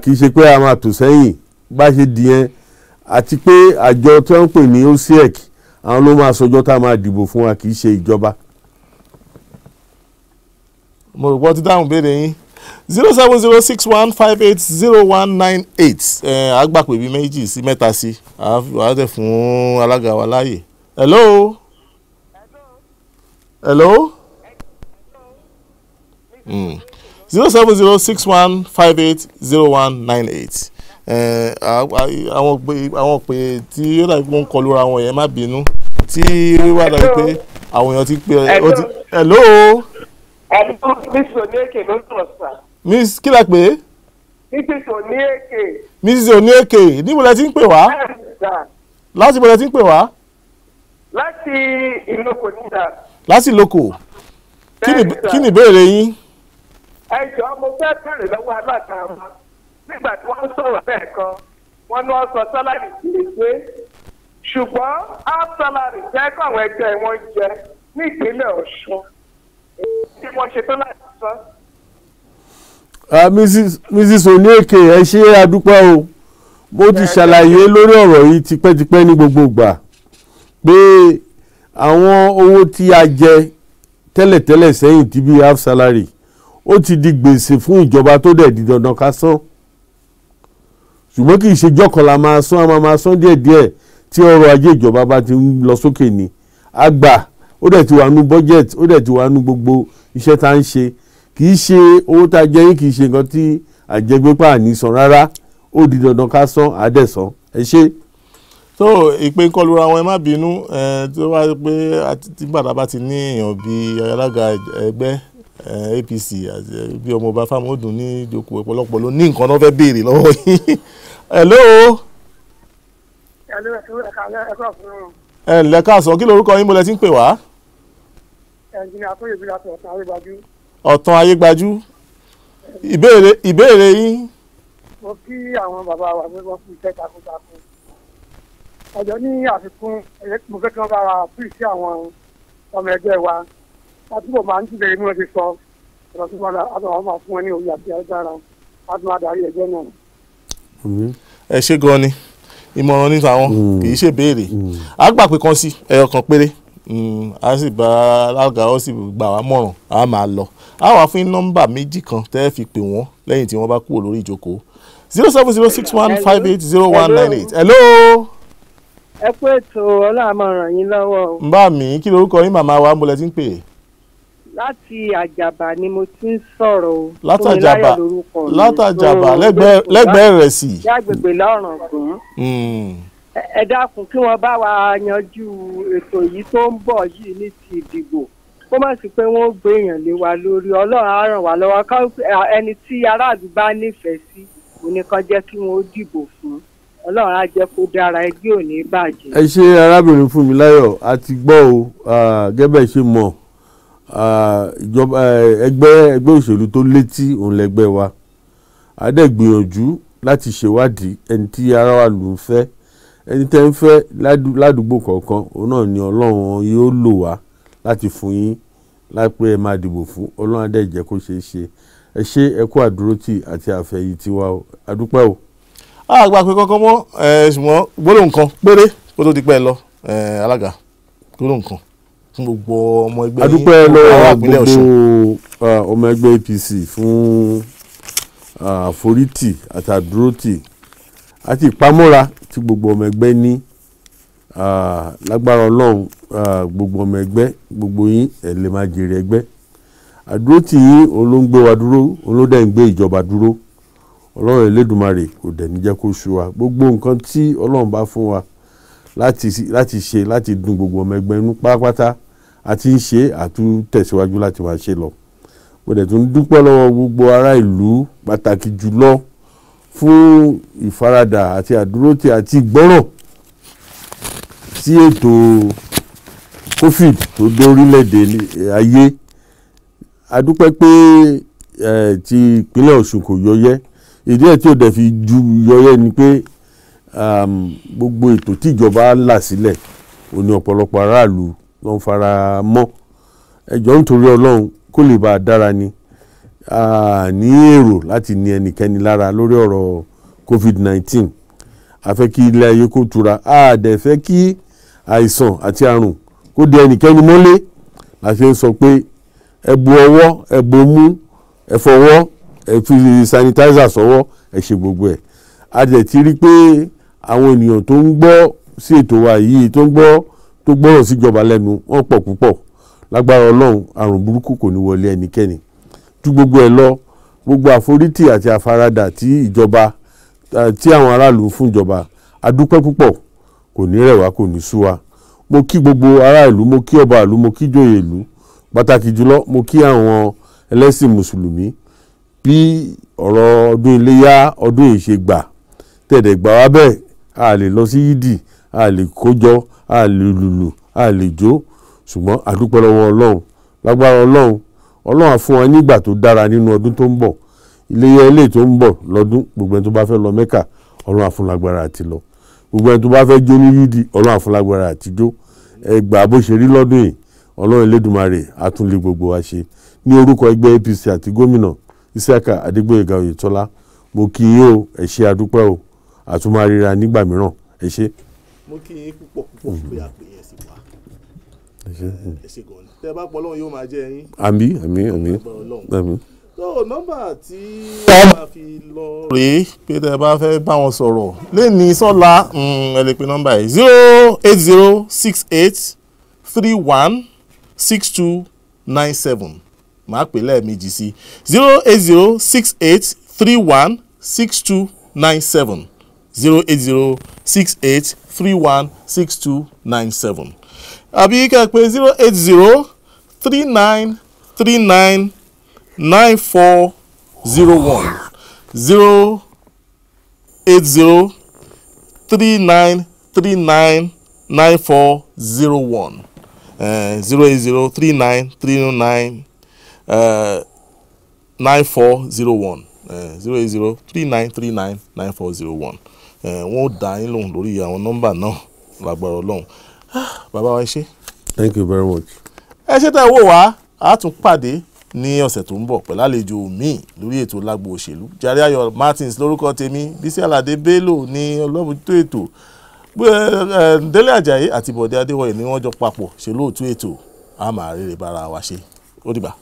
Kì í ṣe pé a máa tò sẹ́yìn bá a ṣe dì yẹn àti pé àjọ tí wọ́n ń pè ní OCEC àwọn ló máa sọjọ́ tá a máa dìbò fún wa, kì í ṣe ìjọba. Mo rò pé ti dáhùn béèrè yín 07061580198 àgbàpè bíi méjì sí mẹ́ta sí àádẹ́ fún alága wa láàyè. Hello? hello. 07061580198. àwọn pé tí ó dàbí pé ń kọlu ra wọn yẹn má bínú tí ó wà dàbí pé àwọn èèyàn ti pè ó ti. hello. Mrs. Onieke ló ń sọ̀rọ̀ sà. miss kí la pè é. Mrs. Onieke. mrs Onieke níbo lẹ ti ń pè wá. láti ibo lẹ ti ń pè wá. láti ìlókò níta. láti ìlókò. kí ni ìbéèrè yín. ẹ jọ̀ọ́ mo fẹ́ bèrè lọ́wọ́ alága wọn nígbà tí wọ́n sọ̀rọ̀ bẹ́ẹ̀ kan wọ́n ní wọ́n sọ sálárì sí i pé ṣùgbọ́n half salary jẹ́ káwọn ẹgbẹ́ wọn jẹ ní ìpínlẹ̀ Ọ̀ṣun tí wọ́n ṣe tó láti sọ. Mrs. Onieke ẹ ṣe àdúpẹ́ o mo ti ṣàlàyé lórí ọ̀rọ̀ yìí tipẹ́tipẹ́ ní gbogbo ìgbà pé àwọn owó tí a jẹ tẹ́lẹ̀tẹ́lẹ̀ sẹ́yìn tí bí half salary ó ti di gbèsè fún ìjọba tó dẹ̀ di dandan ká san ṣùgbọ́n kì í ṣe jọ́kànlá máa san a máa san díẹ̀díẹ̀ tí ọrọ̀ ajé ìjọba bá ti ń lọ sókè ní àgbà ó dẹ̀ ti wà nú budget ó dẹ̀ ti wà nú gbogbo iṣẹ́ tá ń ṣe kì í ṣe owó tá a jẹ yín kì í ṣe nǹkan tí àjẹgbépà ní san rárá ó di dandan ká san àdẹ̀sán ẹ ṣe. tó ìpè kọlura wọn ẹ má bínú tó wá pé tí gbàdá bá ti ní èèyàn bíi alága ẹgbẹ́ APC bí ọmọọba Fámọdún ní ìjókòó ọ̀pọ̀lọpọ̀ ló ní nǹkan náà fẹ́ béèrè lọ́wọ́ yín. hello. ẹ ǹlẹ́ káàsán kí lorúkọ yín mo lẹ ti ń pè wá. ẹnjìnìá tó yẹbi láti Ọ̀tàn Ayégbájú. Ọ̀tàn Ayégbájú ìbéèrè yín. mo kí àwọn bàbá wa pé wọ́n fi iṣẹ́ takuntakun. ọjọ́ ní àfikún mo fẹ́ kí wọ́n bá wa fún ìṣe àwọn ọmọ ẹgbẹ́ wa àtúbọ̀ máa ń tìbẹ̀rẹ̀ bí wọ́n ti sọ ọ̀rọ̀ tó wà látọ̀ máa fún wọn ní òye àti agbára láti máa darí ẹgbẹ́ náà. ẹ ṣé gan ni ìmọ̀ràn nípa wọn kì í ṣe béèrè a gbà pé kan sí ẹyọ kan péré a sì bá alága ó sì gbà wá mọ̀ràn a máa lọ a wà fún nọ́mbà méjì kan tẹ́ fi pè wọ́n lẹ́yìn tí wọ́n bá kúrò lórí ìjókòó 07061580198. hello. ẹ kú ètò ọlọ́run máa ràn yín lọ́wọ́ o. ń bá mi kí lorúkọ yín màmá wa ń bolẹ̀ tí ń pè é. láti àjàbá ni mo ti ń sọ̀rọ̀ o. látàjàbá lẹ́gbẹ̀ẹ́ rẹ̀ sí. lágbègbè lọ́rùn gùn. ẹ dákun kí wọ́n bá wa yanjú ètò yìí tó ń bọ̀ yìí ní ti ìdìbò kó má sí pé wọ́n gbé èèyàn lé wa lórí ọlọ́run á ràn wá lọ́wọ́ ẹni tí aráàlú bá nífẹ̀ẹ́ sí oníkan jẹ́ kí wọ́n dìbò fún ọlọ́run á jẹ́ kó dára ẹgbẹ́ ò ní bàjẹ́. ẹ ṣe arábìnrin Fúnmiláyọ̀ a ti gbọ́ o gẹ́gẹ́ ṣe mọ̀ ìjọba ẹgbẹ́ òṣèlú tó létí òun lẹ́gbẹ́ wa a dẹ̀ gbìyànjú láti ṣèwádìí ẹni tí ara wa lù ń fẹ́ ẹni tẹ́ ń fẹ́ ládùúgbò kọ̀ọ̀kan òun náà ni ọlọ́run yóò lò wá láti fún yín lápẹ́ ẹ máa dìbò fún ọlọ́run á dẹ̀ jẹ́ kó ṣeé ṣe ẹ ṣe ẹ kú àdúrótì àti àfẹ̀yìntì wa o àdúpẹ́ o. àgbà pé kankan mọ́ ṣùgbọ́n gbólóhùn kan péré kó tó di pẹ́ lọ alága gbólóhùn kan fún gbogbo ọmọ ẹgbẹ́ yín adúpẹ́ lọ́wọ́ gbogbo ọmọ ẹgbẹ́ APC fún àforítì àti àdúrótì àti ìpamọ́ra tí gbogbo ọmọ ẹgbẹ́ ní lágbára ọlọ́run gbogbo ọmọ ẹgbẹ́ gbogbo yín ẹ̀ lè máa jèrè ẹgbẹ́ àdúrótì yín òun ló ń gbé wa dúró òun ló dẹ̀ ń gbé ìjọba dúró ọlọ́run Elédùmarè kò dẹ̀ ní jẹ́ kó sú wa gbogbo nǹkan tí ọlọ́run bá fún wa láti ṣe láti dùn gbogbo ọmọ ẹgbẹ́ inú pátápátá àti ń ṣe àtúntẹ̀síwájú láti máa ṣe lọ mo dẹ̀ tún dúpẹ́ lọ́wọ́ gbogbo ará ìlú pàtàkì jùlọ fún ìfaradà àti àdúrótì àti ìgbọ́ràn sí ètò COVID tó dé orílẹ̀-èdè ayé a dúpẹ́ pé ti ìpínlẹ̀ Ọ̀ṣun kò yọyẹ́ ìdí ẹ̀ tí ò dẹ̀ fi ju yọyẹ́ ni pé gbogbo ètò tí ìjọba là sílẹ̀ ò ní ọ̀pọ̀lọpọ̀ aráàlú ló ń fara mọ́ ẹjọ́ nítorí ọlọ́run kó lè bá a dára ni ní èrò láti ní ẹnikẹ́ni lára lórí ọ̀rọ̀ COVID-19 a fẹ́ kí ilé ayé kó tura a dẹ̀ fẹ́ kí àìsàn àti àrùn kó dé ẹnikẹ́ni mọ́lé la ṣe ń sọ pé ẹ bu ọwọ́ ẹ bomú ẹ fọwọ́ ẹ fi sanitizer sọ́wọ́ ẹ ṣe gbogbo ẹ̀ a dẹ̀ ti rí pé àwọn ènìyàn tó ń gbọ́ sí ètò wa yìí tó gbọ́rọ̀ síjọba lẹ́nu wọ́n pọ̀ púpọ̀ lágbára ọlọ́run àrùn burúkú kò ní wọlé ẹnikẹ́ni. Ju gbogbo ẹ̀ lọ, gbogbo àforítì àti àfaradà tí ìjọba tí àwọn aráàlú ń fún ìjọba, a dúpẹ́ púpọ̀, kò ní rẹ̀ wá, kò ní sú wa. Mo kí gbogbo aráàlú, mo kí ọba ìlú, mo kí ìjòyè ìlú, pàtàkì jùlọ mo kí àwọn ẹlẹ́sìn mùsùlùmí bí ọ̀rọ̀ ọdún iléyá ọdún yìí ṣe gbà. Tẹ̀dẹ̀ gbà wá bẹ́ẹ̀, a lè lọ sí yídì, a lè kójọ, a lè lùlù, a lè jó, ṣùgbọ́n a dúpẹ́ lọ́wọ́ ọlọ́run. Lágbára ọlọ́run á fún wa nígbà tó dára nínú ọdún tó ń bọ̀. Iléyá ilé tó ń bọ̀ lọ́dún, gbogbo ẹni tó bá fẹ́ lọ Mẹ́kà, ọlọ́run á fún lágbára àti lọ. Gbogbo ẹni tó bá fẹ́ jó ní yídì, ọlọ́run á fún lágbára àti jó. Ẹ gbà bó ṣe rí lọ́dún yìí, ọlọ́run Elédùmarè á tún lé gbogbo wa ṣe. Ní orúkọ ẹgbẹ́ APC àti gómìnà Isiaka Adégbóyèga Oyètọ́lá, mo kí yín o, ẹ ṣé adúpẹ́ o, àtúmọ̀ ríra nígbà mìíràn, ẹ ṣé. Mo kí yín púpọ̀ pé àpè yẹn sì wá. Ẹ ṣé gan ni. Tẹ́ bá pọ̀ lọ́wọ́ yóò máa jẹ́ yín. Àmín. So nọ́mbà tí wọ́n máa fi lọ rèé pé tẹ́ bá fẹ́ bá wọn sọ̀rọ̀ lẹ́ni sọ́la ẹ lè pe nọ́mbà yìí 08068316297 màá pè lẹ́ẹ̀mejì sí 08068316297 08068316297 àbí kẹ́ pé 08039399401 08039399401 08039399401 08039399401 wọ́n ó dá yín lóhùn lórí àwọn nọ́mbà náà lágbára Ọlọ́run. Bàbá wa ẹ ṣé. Thank you very much. Ẹ ṣé tẹ́ wò wá, a tún pàdé ní ọ̀sẹ̀ tó ń bọ̀ pẹ̀lú àlejò míì lórí ètò lágbo òṣèlú. Jàre Ayọ̀ Martins lórúkọ tèmi, Bísí Aládé Bello ní ọlọ́mọdé ètò, Délé Àjàyí àti Bọ̀dé Adéwọ̀yè ni wọ́n jọ papọ̀ ṣe lóòtú ètò. A máa rere bára wa ṣe. Ó dìgbà.